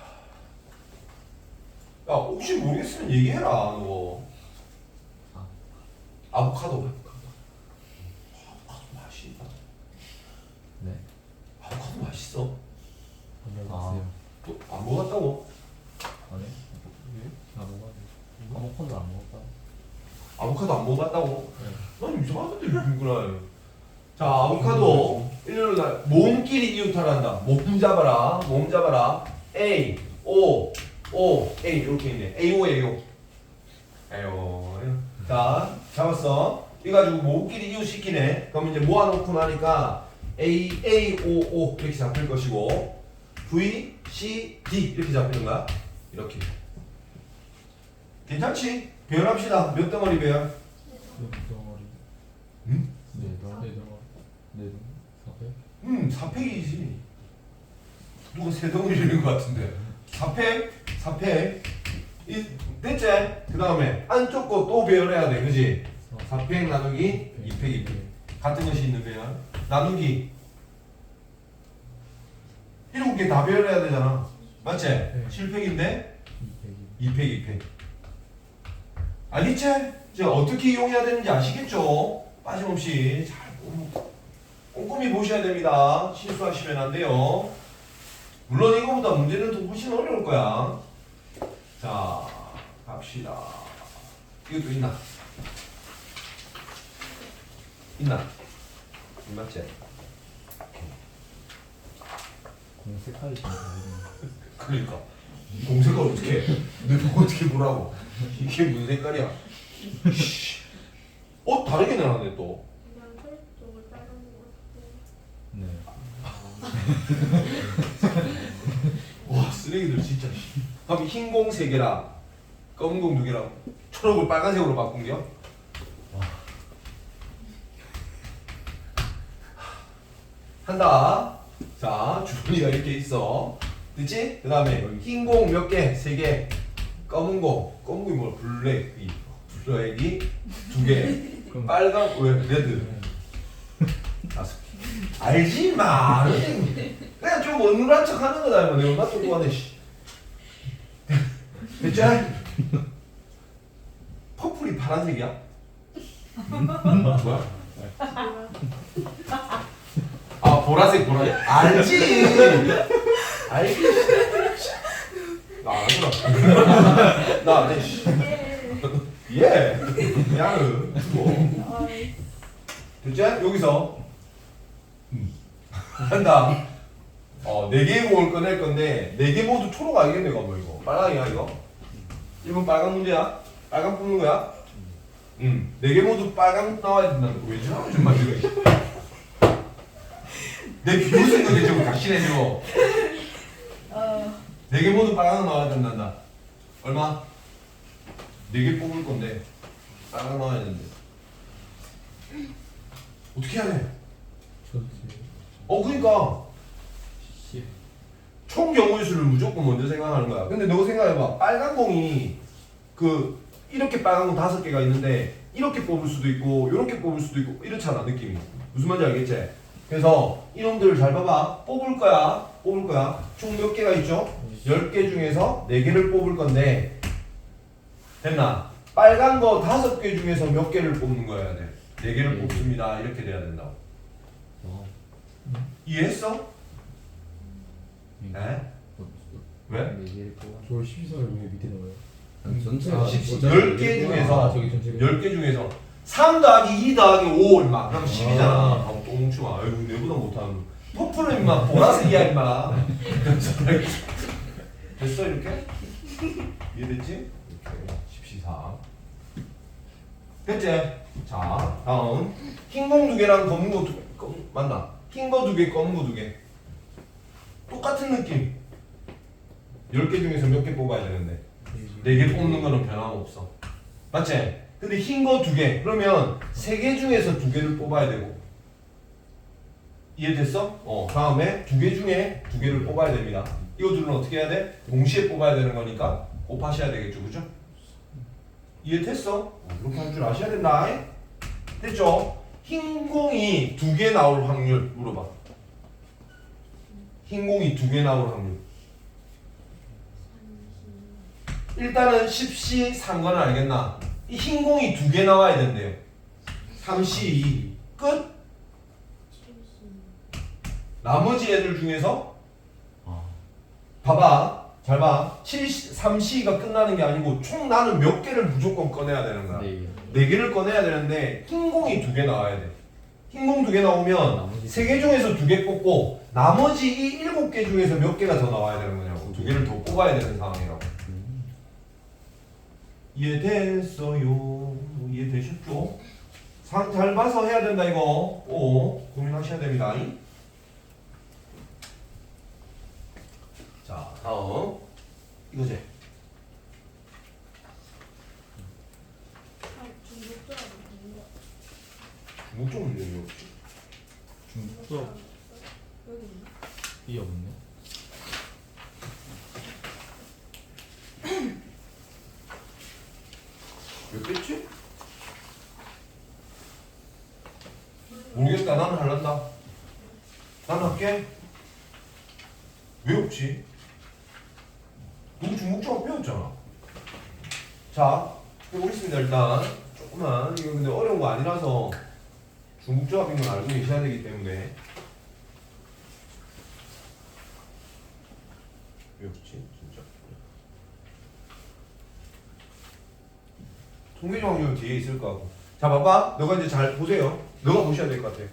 야 혹시 모르겠으면 얘기해라 너. 아보카도. 아보카도 맛있다. 네. 아보카도 맛있어. 안녕하세요. 또 안 먹었다고? 아 네? 안 먹었는데. 아무것도 안 먹었다. 아보카도 안 먹어봤다고? 네. 난 이상한데 이구나. 자, 아보카도 일요일 날 몸끼리 이웃하란다. 몸 잡아라. 몸 잡아라. A, O, O, A 이렇게 있네. A, O, A, O. 에요. 자, 잡았어. 이가지고 몸끼리 이웃 시키네. 그럼 이제 모아놓고 나니까 A, A, O, O 이렇게 잡힐 것이고 V, C, D 이렇게 잡히는 거야. 이렇게. 괜찮지? 배열합시다. 몇 덩어리 배열? 네 덩어리. 응? 네 덩어리. 네 덩어리. 4팩? 4팩이지. 누가 세 덩어리 이러는 것 같은데. 4팩? 4팩. 됐지? 그 다음에 안쪽 거 또 배열해야 돼. 그지? 4팩 나누기 2팩 2팩. 같은 것이 있는 배열. 나누기 7개 다 배열해야 되잖아. 맞지? 7팩인데 2팩 2팩. 알겠지? 자, 어떻게 이용해야 되는지 아시겠죠? 빠짐없이 잘 꼼꼼히 보셔야 됩니다. 실수하시면 안 돼요. 물론 이거보다 문제는 더 훨씬 어려울 거야. 자, 갑시다. 이것도 있나? 있나? 맞지? 공 색깔이 좀 다르네. 그러니까 공색을 어떻게 해? 내가 어떻게 보라고? 이게 무슨 색깔이야? 다르게 나왔네 또. 그냥 초록색을 빨간 거 같고. 네. 와 쓰레기들 진짜. 그럼 흰 공 3개랑 검은 공 2개랑 초록을 빨간색으로 바꾼겨? 한다. 자 주머니가 이렇게 있어. 됐지? 그 다음에 흰 공 몇 개? 3개. 검은 공이 뭐야? 블랙이 2개. 빨간 왜? 레드 5개. 알지 마. 그냥 좀 어눌한 척 하는 거다. 뭐. 내가 얼마나 똑똑하네. 됐지? 퍼플이 파란색이야? 뭐야? 아 보라색. 알지. 알지. 나안 들어. 나 안 돼. 예. 야르. 뭐. 됐지? 여기서 한다. 4개의 공을 꺼낼 건데 4개 모두 초록 아니겠네. 이거 뭐 이거 빨강이야 이거. 1번 빨강 문제야. 빨강 뽑는 거야. 4개 모두 빨강 나와야 된다는 거. 왜 저러고 좀 만들어. 내 비웃은 건데 좀 각신해 줘. 4개 모두 빨강 나와야 된단다. 얼마? 4개 뽑을 건데 빨강 나와야 되는데 어떻게 해야 돼? 그러니까 총 경우의 수를 무조건 먼저 생각하는 거야. 근데 너 생각해봐. 빨간 공이 이렇게 빨간 공 5개가 있는데 이렇게 뽑을 수도 있고 이렇게 뽑을 수도 있고 이렇잖아 느낌이. 무슨 말인지 알겠지? 그래서 이놈들을 잘 봐봐. 뽑을 거야. 총 몇 개가 있죠? 10개 중에서 4개를 뽑을 건데 됐나? 빨간 거 5개 중에서 몇 개를 뽑는 거여야 돼? 4개를 뽑습니다. 이렇게 돼야 된다고. 이해했어? 네? 왜? 저 12선을 왜 밑에 넣어요? 전체 10개 10개 중에서 저기 전체 10개 중에서 3 더하기 2 더하기 5 임마. 그럼 10이잖아. 아. 아, 똥충아. 아이고 내보다 못하는. 퍼플은 임마 보라색이야 임마. 됐어 이렇게? 이해됐지? 이렇게 10시 4. 됐지? 자 다음 흰 공 2개랑 검은 거 2개 맞나? 흰 거 2개 검은 거 2개 똑같은 느낌 10개 중에서 몇 개 뽑아야 되는데 4개 뽑는 거는 변함없어 맞지? 근데 흰 거 2개 그러면 3개 중에서 2개를 뽑아야 되고 이해됐어? 다음에 2개 중에 2개를 뽑아야 됩니다 이거 둘은 어떻게 해야 돼? 동시에 뽑아야 되는 거니까 곱하셔야 되겠죠 그죠? 이해됐어? 이렇게 할 줄 아셔야 된다 됐죠? 흰 공이 2개 나올 확률 물어봐 흰 공이 2개 나올 확률 일단은 10시 산 거는 알겠나? 이 흰 공이 2개 나와야 된대요 3시 2 끝? 나머지 애들 중에서 봐봐 잘 봐 3시가 끝나는 게 아니고 총 나는 몇 개를 무조건 꺼내야 되는 거야 4개를 꺼내야 되는데 흰 공이 2개 나와야 돼 흰 공 2개 나오면 3개 중에서 2개 뽑고 나머지 이 7개 중에서 몇 개가 더 나와야 되는 거냐고 2개를 더 뽑아야 되는 상황이라고 이해됐어요? 이해되셨죠? 상 잘 봐서 해야 된다 이거 고민하셔야 됩니다 자 다음 이거지 중국적 문제는 없지 중국적 이 없네. 왜 뺐지? 모르겠다 나는 할란다 난 할게 왜 없지? 너 중국적 배웠잖아 자 해보겠습니다 일단 조금만 이거 근데 어려운 거 아니라서 중국조합인 건 알고 계셔야 되기 때문에 왜 없지 진짜 통계적 확률 뒤에 있을 거고 자 봐봐 너가 이제 잘 보세요 너가 보셔야 될 것 같아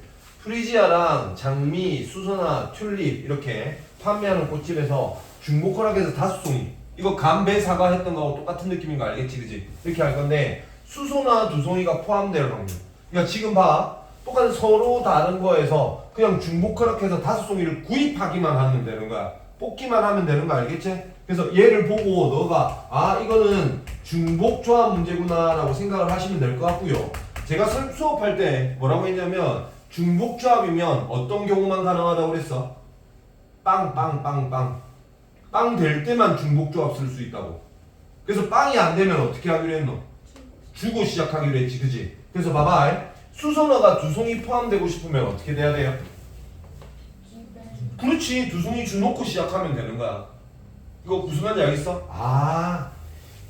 프리지아랑 장미, 수선화, 튤립 이렇게 판매하는 꽃집에서 중복 허락해서 5송이 이거 감배 사과 했던 거하고 똑같은 느낌인 거 알겠지 그지 이렇게 할 건데 수선화 2송이가 포함될 확률 그러니까 지금 봐 똑같은 서로 다른 거에서 그냥 중복 허락해서 5송이를 구입하기만 하면 되는 거야 뽑기만 하면 되는 거 알겠지? 그래서 얘를 보고 너가 아 이거는 중복 조합 문제구나 라고 생각을 하시면 될 것 같고요 제가 수업할 때 뭐라고 했냐면 중복 조합이면 어떤 경우만 가능하다고 그랬어? 빵 될 때만 중복 조합 쓸 수 있다고 그래서 빵이 안 되면 어떻게 하기로 했노? 주고 시작하기로 했지 그지? 그래서 봐봐 수선화가 2송이 포함되고 싶으면 어떻게 돼야 돼요? 그렇지 2송이 주 놓고 시작하면 되는 거야 이거 무슨 말인지 알겠어? 아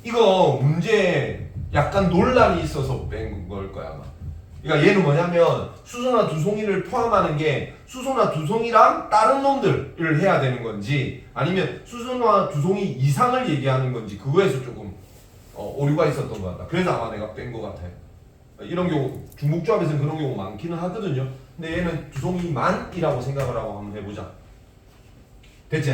이거 문제 약간 논란이 있어서 뺀 걸 거야 아마 그러니까 얘는 뭐냐면 수선화 2송이를 포함하는 게 수선화 2송이랑 다른 놈들을 해야 되는 건지 아니면 수선화 2송이 이상을 얘기하는 건지 그거에서 조금 오류가 있었던 것 같다 그래서 아마 내가 뺀 것 같아요 이런 경우 중복조합에서는 그런 경우 많기는 하거든요 근데 얘는 2송이만이라고 생각을 하고 한번 해보자 됐지?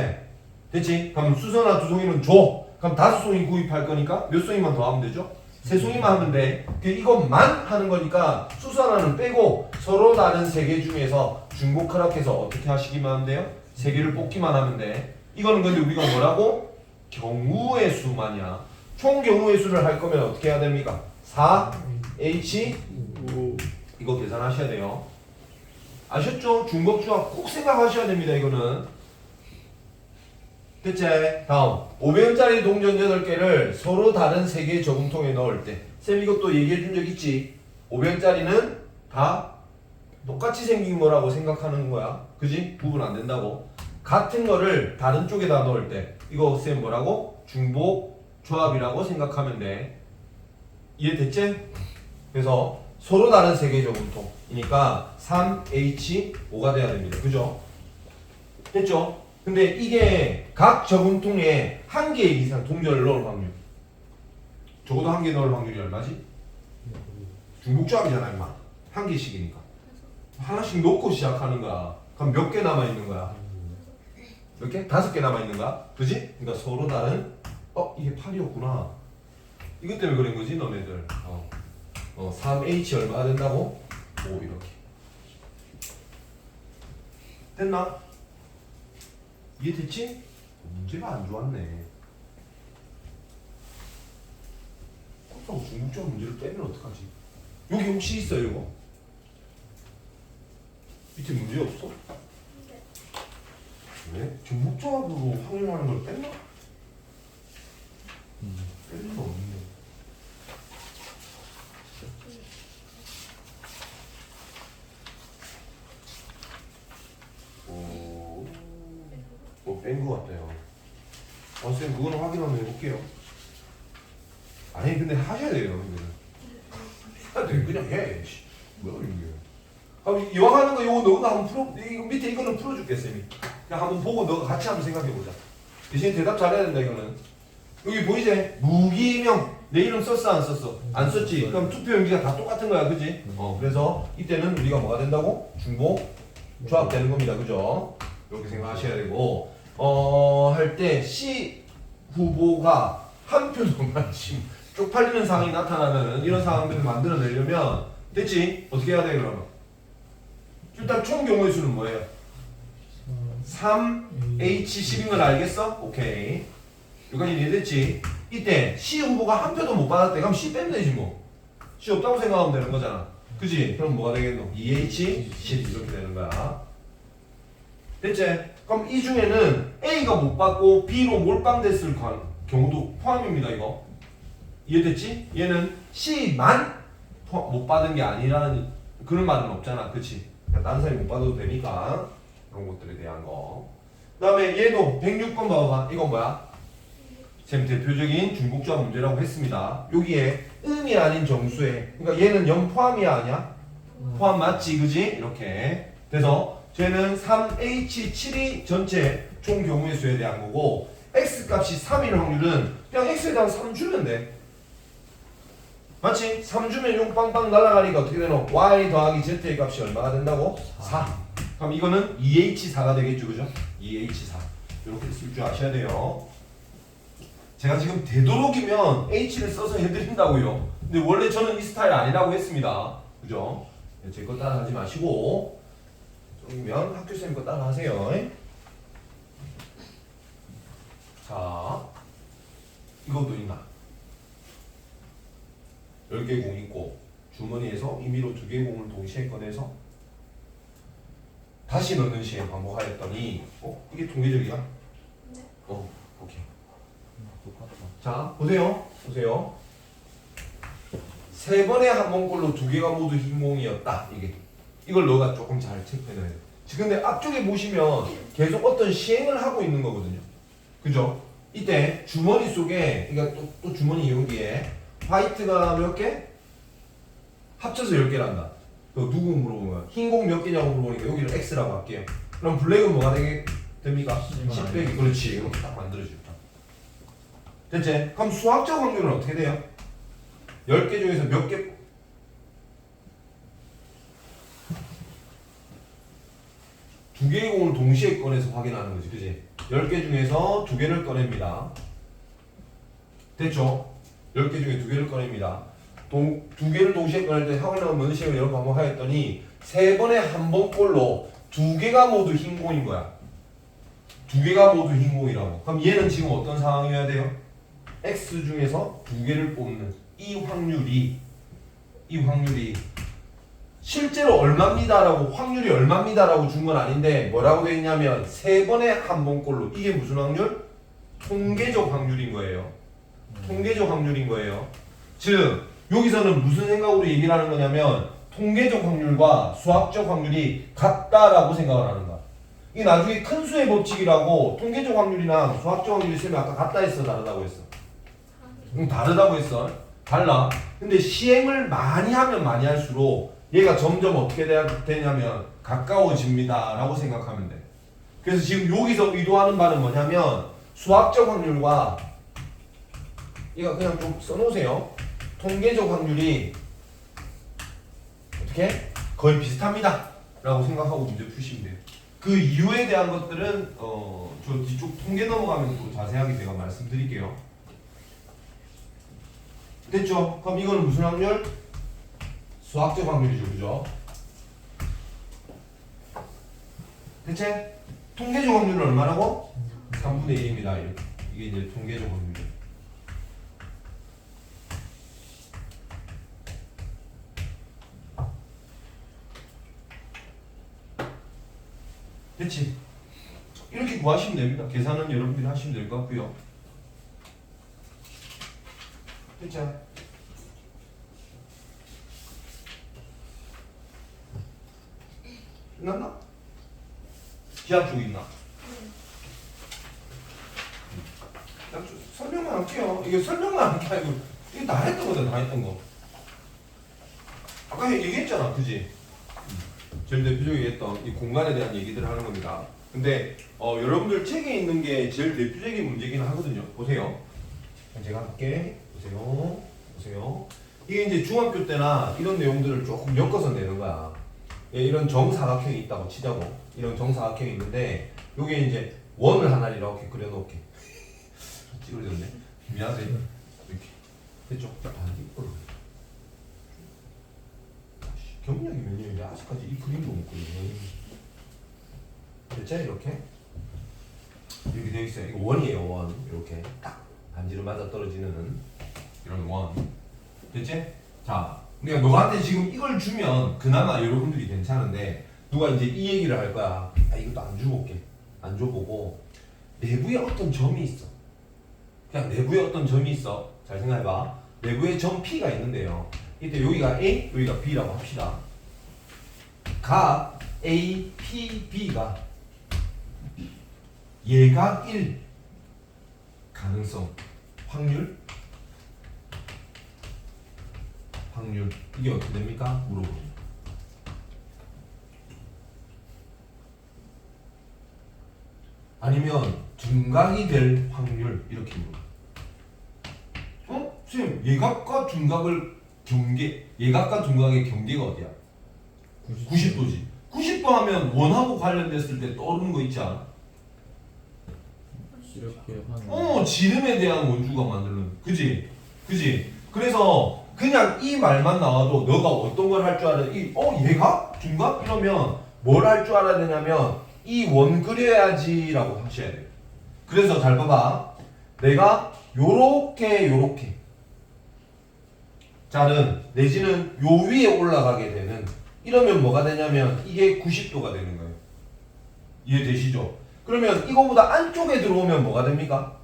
됐지? 그럼 수선화 2송이는 줘 그럼 5송이 구입할 거니까 몇 송이만 더 하면 되죠? 3송이만 하면 돼 이것만 하는 거니까 수선화는 빼고 서로 다른 3개 중에서 중복 허락해서 어떻게 하시기만 하면 돼요? 3개를 뽑기만 하면 돼 이거는 근데 우리가 뭐라고? 경우의 수만이야 총 경우의 수를 할 거면 어떻게 해야 됩니까? 4H 이거 계산하셔야 돼요 아셨죠? 중복조합 꼭 생각하셔야 됩니다 이거는 됐지? 다음 500원짜리 동전 8개를 서로 다른 3개의 저금통에 넣을 때 쌤 이것도 얘기해 준 적 있지? 500원짜리는 다 똑같이 생긴 거라고 생각하는 거야 그지? 구분 안 된다고 같은 거를 다른 쪽에다 넣을 때 이거 쌤 뭐라고? 중복조합이라고 생각하면 돼 이해됐지? 그래서 서로 다른 3개의 저금통이니까 3H5가 돼야 됩니다 그죠? 됐죠? 근데 이게 각 저금통에 1개 이상 동전을 넣을 확률 적어도 1개 넣을 확률이 얼마지? 중복조합이잖아 임마. 한 개씩이니까. 하나씩 놓고 시작하는 거야. 그럼 몇 개 남아 있는 거야? 몇 개? 5개 남아 있는 거야. 그지? 그러니까 서로 다른 이게 8이었구나. 이것 때문에 그런 거지 너네들. 3H 얼마가 된다고? 5 이렇게. 됐나? 이해됐지? 문제가 안 좋았네. 그렇다고 중복조합 문제를 빼면 어떡하지? 여기 혹시 있어요 이거? 밑에 문제 없어? 왜? 중복조합으로 확률하는 걸 뺐나? 뺄 리가 없는데. 뺀 거 같아요. 선생님 그거는 확인 한번 해볼게요. 아니 근데 하셔야 돼요 이거는. 그냥 해. 뭐야 이게. 그럼 이왕 하는 거 요거 너가 한번 풀어. 이거 밑에 이거는 풀어줄게 쌤이. 그냥 한번 보고 너가 같이 한번 생각해보자. 대신 대답 잘해야 된다 이거는. 여기 보이지? 무기명 내 이름 썼어 안 썼어? 안 썼지? 그럼 투표 용지가 다 똑같은 거야 그지? 그래서 이때는 우리가 뭐가 된다고? 중복 조합되는 겁니다 그죠? 이렇게 생각하셔야 되고 할 때 C 후보가 한 표도 지금 쪽팔리는 상황이 나타나면 이런 상황들을 만들어내려면 됐지? 어떻게 해야 돼 그러면? 일단 총 경우의 수는 뭐예요? 3H10인 걸 알겠어? 오케이. 여기까지 이해됐지? 이때 C 후보가 한 표도 못 받았대. 그럼 C 빼면 되지 뭐. C 없다고 생각하면 되는 거잖아. 그지? 그럼 뭐가 되겠노? 2H10 이렇게 되는 거야. 됐지? 그럼 이 중에는 A가 못 받고 B로 몰빵됐을 경우도 포함입니다 이거. 이해됐지? 얘는 C만 못 받은 게 아니라는 그런 말은 없잖아 그치? 다른 사람이 못 받아도 되니까 그런 것들에 대한 거. 그 다음에 얘도 106번 봐봐. 이건 뭐야? 쌤 대표적인 중복조합 문제라고 했습니다. 여기에 음이 아닌 정수에 그러니까 얘는 0 포함이야 아니야? 포함 맞지 그지? 이렇게 돼서 쟤는 3H7이 전체 총 경우의 수에 대한 거고 X값이 3일 확률은 그냥 X에 대한 3 주면 돼. 맞지? 3 주면 용 빵빵 날아가니까 어떻게 되노? Y 더하기 Z의 값이 얼마가 된다고? 4. 그럼 이거는 2H4가 되겠죠 그죠? 2H4 이렇게 쓸 줄 아셔야 돼요. 제가 지금 되도록이면 H를 써서 해드린다고요. 근데 원래 저는 이 스타일 아니라고 했습니다. 그죠? 제 거 따라 하지 마시고 좀이면 학교쌤 거 따라 하세요. 자, 이것도 있나? 10개 공 있고 주머니에서 임의로 2개 공을 동시에 꺼내서 다시 넣는 시에 반복하였더니 이게 통계적이야? 네. 오케이. 똑같다. 자, 보세요. 3번의 한 번꼴로 2개가 모두 흰 공이었다. 이걸 너가 조금 잘 체크해놔야 돼. 지금 근데 앞쪽에 보시면 계속 어떤 시행을 하고 있는 거거든요. 그죠? 이때 주머니 속에, 그러니까 또 주머니 여기에 화이트가 몇 개? 합쳐서 10개란다. 누구 물어보는 거야? 흰 공 몇 개냐고 물어보니까 여기를 X라고 할게요. 그럼 블랙은 뭐가 됩니까? 10 빼기. 그렇지. 이렇게 딱 만들어줄까. 됐지? 그럼 수학적 확률은 어떻게 돼요? 10개 중에서 몇 개? 두 개의 공을 동시에 꺼내서 확인하는 거지. 그지? 10개 중에서 2개를 꺼냅니다. 됐죠? 10개 중에 2개를 꺼냅니다. 2개를 동시에 꺼낼 때 확인하면 어느 시간을 여러 번 반복하였더니 3번에 한 번꼴로 2개가 모두 흰 공인 거야. 2개가 모두 흰 공이라고. 그럼 얘는 지금 어떤 상황이어야 돼요? X 중에서 2개를 뽑는 이 확률이 실제로 얼마입니다라고 확률이 얼마입니다라고 준 건 아닌데 뭐라고 돼 있냐면 3번에 한 번꼴로 이게 무슨 확률? 통계적 확률인 거예요. 통계적 확률인 거예요. 즉 여기서는 무슨 생각으로 얘기를 하는 거냐면 통계적 확률과 수학적 확률이 같다라고 생각을 하는 거야. 이게 나중에 큰 수의 법칙이라고 통계적 확률이랑 수학적 확률이 있으면 아까 같다 했어 다르다고 했어? 다르다고 했어. 달라. 근데 시행을 많이 하면 많이 할수록 얘가 점점 어떻게 되냐면 가까워집니다 라고 생각하면 돼. 그래서 지금 여기서 의도하는 바는 뭐냐면 수학적 확률과 이거 그냥 좀 써놓으세요. 통계적 확률이 어떻게? 거의 비슷합니다 라고 생각하고 문제 푸시면 돼요. 그 이유에 대한 것들은 저 뒤쪽 통계 넘어가면 또 자세하게 제가 말씀드릴게요. 됐죠? 그럼 이거는 무슨 확률? 수학적 확률이죠, 그죠? 대체 통계적 확률은 얼마라고? 3분의 1입니다. 이게 이제 통계적 확률이에요. 됐지? 이렇게 구하시면 됩니다. 계산은 여러분들이 하시면 될 것 같고요. 됐죠? 끝났나? 기하 쪽 있나? 설명만 할게요. 이게 설명만 할게 아니고 이게 다 했던 거다, 다 했던 거. 아까 얘기했잖아, 그지? 제일 대표적으로 얘기했던 이 공간에 대한 얘기들을 하는 겁니다. 근데 여러분들 책에 있는 게 제일 대표적인 문제긴 하거든요. 보세요. 제가 할게. 보세요. 보세요. 이게 이제 중학교 때나 이런 내용들을 조금 엮어서 내는 거야. 예, 이런 정사각형이 있다고 치자고. 이런 정사각형이 있는데 요게 이제 원을 하나 이렇게 그려놓게. 찌그러졌네. 미안해. 이렇게. 됐죠? 반대꼴로. 경력이 몇 년인데 아직까지 이 그림도 못 그리네. 됐죠? 이렇게. 이렇게 되어 있어요. 이거 원이에요, 원. 이렇게 딱 반지로 맞아 떨어지는 이런 원. 됐지? 자, 우리가 너한테 지금 이걸 주면 그나마 여러분들이 괜찮은데 누가 이제 이 얘기를 할 거야. 아, 이것도 안 줘볼게. 안 줘보고 내부에 어떤 점이 있어. 그냥 내부에 어떤 점이 있어. 잘 생각해봐. 내부에 점 P가 있는데요. 이때 여기가 A, 여기가 B라고 합시다. 각 A, P, B가 예각 1 가능성 확률 이게 어떻게 됩니까? 물어보죠. 아니면 둔각이 될 확률 이렇게 물어. 선생님 예각과 둔각을 예각과 둔각의 경계가 어디야? 90도지. 90도 하면 원하고 관련됐을 때 떠오르는 거 있지 않아? 이렇게 하는. 지름에 대한 원주가 만드는. 그지? 그래서 그냥 이 말만 나와도 너가 어떤 걸 할 줄 알아야 돼? 예각? 둔각? 이러면 뭘 할 줄 알아야 되냐면 이 원 그려야지라고 하셔야 돼요. 그래서 잘 봐봐. 내가 요렇게 자는 내지는 요 위에 올라가게 되는 이러면 뭐가 되냐면 이게 90도가 되는 거예요. 이해되시죠? 그러면 이거보다 안쪽에 들어오면 뭐가 됩니까?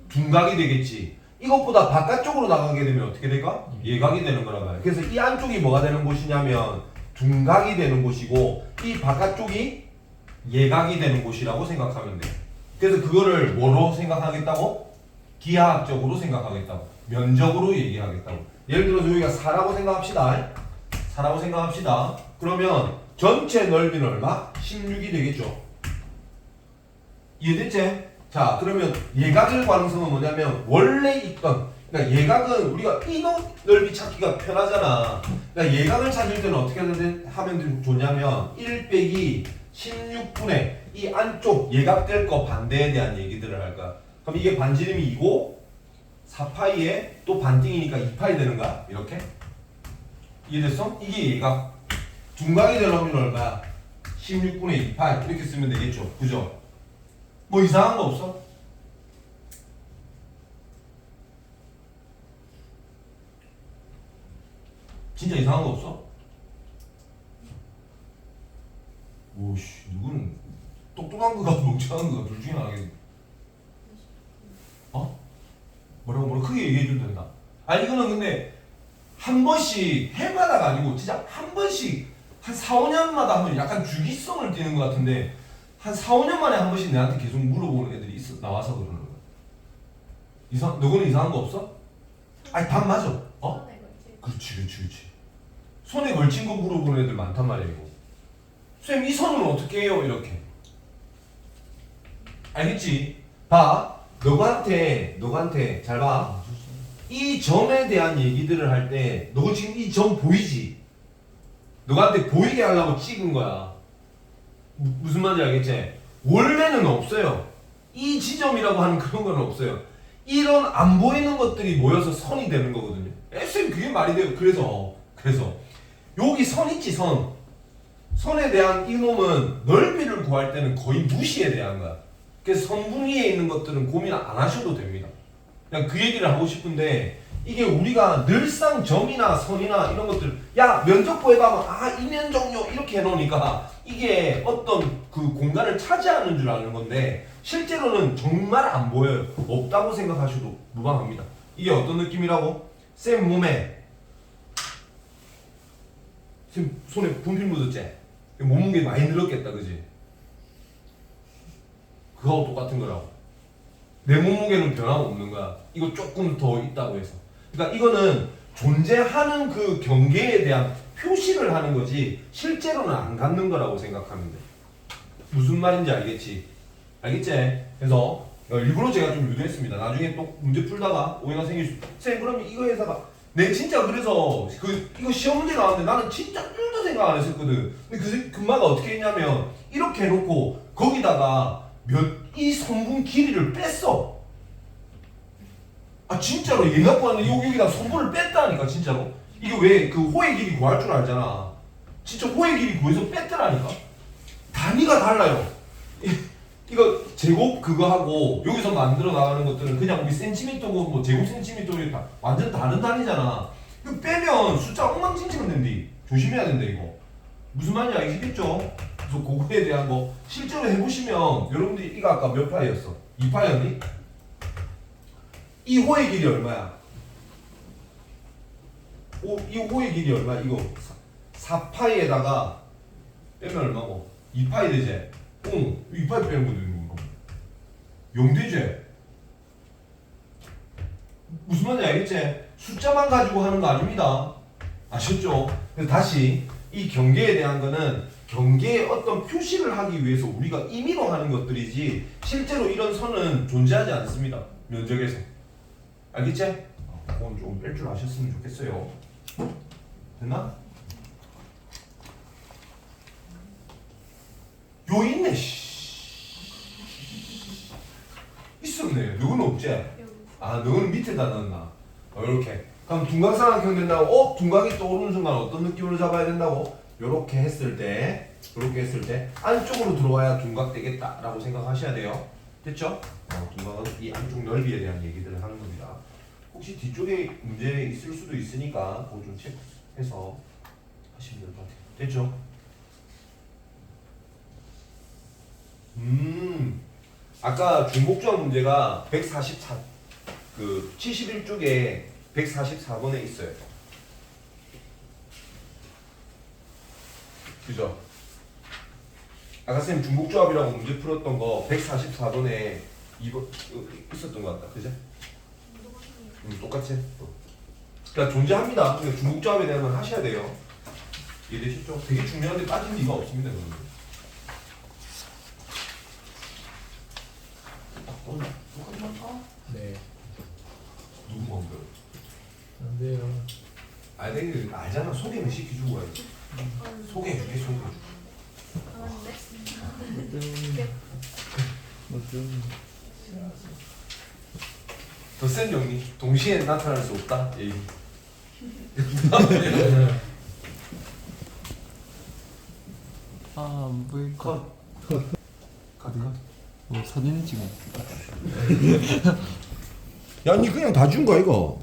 둔각이 되겠지. 이것보다 바깥쪽으로 나가게 되면 어떻게 될까? 예각이 되는 거란 말이에요. 그래서 이 안쪽이 뭐가 되는 곳이냐면 둔각이 되는 곳이고 이 바깥쪽이 예각이 되는 곳이라고 생각하면 돼요. 그래서 그거를 뭐로 생각하겠다고? 기하학적으로 생각하겠다고. 면적으로 얘기하겠다고. 예를 들어서 여기가 4라고 생각합시다. 4라고 생각합시다. 그러면 전체 넓이는 얼마? 16이 되겠죠. 이해됐지? 자, 그러면 예각일 가능성은 뭐냐면 원래 있던, 그러니까 예각은 우리가 이 넓이 찾기가 편하잖아. 그러니까 예각을 찾을 때는 어떻게 하면 좋냐면 1 빼기 16분의 이 안쪽 예각될 거 반대에 대한 얘기들을 할 거야. 그럼 이게 반지름이 2고 4파이에 또 반띵이니까 2파이 되는 거야. 이렇게. 이해됐어? 이게 예각. 둔각이 될 확률은 얼마야? 16분의 2파이. 이렇게 쓰면 되겠죠. 그죠? 뭐 이상한 거 없어? 진짜 이상한 거 없어? 오씨, 누구는 똑똑한 거가 멍청한 거가 둘 중에 하나겠네. 뭐라고 크게 얘기해 줘도 된다. 이거는 근데 한 번씩 해마다가 아니고 진짜 한 번씩 한 4, 5년마다 한 번 약간 주기성을 띠는 것 같은데 한 4, 5년 만에 한 번씩 내한테 계속 물어보는 애들이 나와서 그러는 거야. 너는 이상한 거 없어? 답 맞아. 손에 걸칠 그렇지. 손에 걸친 거 물어보는 애들 많단 말이야, 이거. 선생님, 이 선은 어떻게 해요? 이렇게. 알겠지? 봐. 너한테 잘 봐. 이 점에 대한 얘기들을 할 때 너 지금 이 점 보이지? 너한테 보이게 하려고 찍은 거야. 무슨 말인지 알겠지? 원래는 없어요. 이 지점이라고 하는 그런 건 없어요. 이런 안 보이는 것들이 모여서 선이 되는 거거든요. 쌤 그게 말이 돼요. 그래서 여기 선 있지 선. 선에 대한 이놈은 넓이를 구할 때는 거의 무시에 대한 거야. 그래서 선분 위에 있는 것들은 고민 안 하셔도 됩니다. 그냥 그 얘기를 하고 싶은데 이게 우리가 늘상 점이나 선이나 이런 것들 야 면적부에 가면 이면적요 이렇게 해놓으니까 이게 어떤 그 공간을 차지하는 줄 아는 건데 실제로는 정말 안 보여요. 없다고 생각하셔도 무방합니다. 이게 어떤 느낌이라고? 쌤 몸에 쌤 손에 분필 묻었지? 몸무게 많이 늘었겠다 그지? 그거하고 똑같은 거라고. 내 몸무게는 변함없는 거야. 이거 조금 더 있다고 해서. 그러니까 이거는 존재하는 그 경계에 대한 표시를 하는 거지 실제로는 안 갖는 거라고 생각하면 돼. 무슨 말인지 알겠지? 알겠지? 그래서 일부러 제가 좀 유도했습니다. 나중에 또 문제 풀다가 오해가 생길 수. 쌤 그러면 이거 회사가 내 진짜 그래서 이거 시험 문제 나왔는데 나는 진짜 1도 생각 안 했었거든. 근데 그 금마가 어떻게 했냐면 이렇게 해놓고 거기다가 이 선분 길이를 뺐어. 진짜로 얘 갖고 왔는데 여기다 선분을 뺐다니까 진짜로. 이게 왜 그 호의 길이 구할 줄 알잖아. 진짜 호의 길이 구해서 뺐더라니까. 단위가 달라요. 이거 제곱 그거 하고 여기서 만들어 나가는 것들은 그냥 우리 센티미터고 뭐 제곱 센티미터 다 완전 다른 단위잖아. 이거 빼면 숫자 엉망진창 된디. 조심해야 된다 이거. 무슨 말인지 알겠죠? 그래서 그거에 대한 거 실제로 해보시면 여러분들이 이거 아까 몇 파이였어? 2파이였니? 이 호의 길이 얼마야? 이 호의 길이 얼마야? 이거 4파이에다가 빼면 얼마고? 2파이 되지? 2파이 빼는 것도 있는 건가? 0 되지? 무슨 말인지 알겠지? 숫자만 가지고 하는 거 아닙니다. 아셨죠? 그래서 다시 이 경계에 대한 거는 경계의 어떤 표시를 하기 위해서 우리가 임의로 하는 것들이지 실제로 이런 선은 존재하지 않습니다. 면적에서. 알겠지? 그건 좀 뺄 줄 아셨으면 좋겠어요. 됐나? 요 있네. 있었네. 누구는 없지? 너는 밑에다 넣었나? 이렇게. 그럼 둔각삼각형 된다고? 둔각이 떠오르는 순간 어떤 느낌으로 잡아야 된다고? 요렇게 했을 때 안쪽으로 들어와야 둔각 되겠다라고 생각하셔야 돼요. 됐죠? 둔각은 이 안쪽 넓이에 대한 얘기들을 하는 겁니다. 혹시 뒤쪽에 문제 있을 수도 있으니까 그거 좀 체크해서 하시면 될 것 같아요. 됐죠? 아까 중복조합 문제가 144, 71쪽에 144번에 있어요. 그죠? 아까 쌤 중복조합이라고 문제 풀었던 거 144번에 2번 있었던 것 같다. 그죠? 똑같이. 그러니까 존재합니다. 그러니까 중복조합에 대한 건 하셔야 돼요. 이해되시죠? 되게 중요한데 빠진 이유가 없습니다. 네. 누구 먹어요? 안 돼요. 내가 알잖아. 소개는 시켜주고 가야지. 소개해줄게. 더 센 정리. 동시에 나타날 수 없다. 얘기. 안 보일 것. 카드. 사진 찍어. 야, 니 그냥 다 준 거야 이거.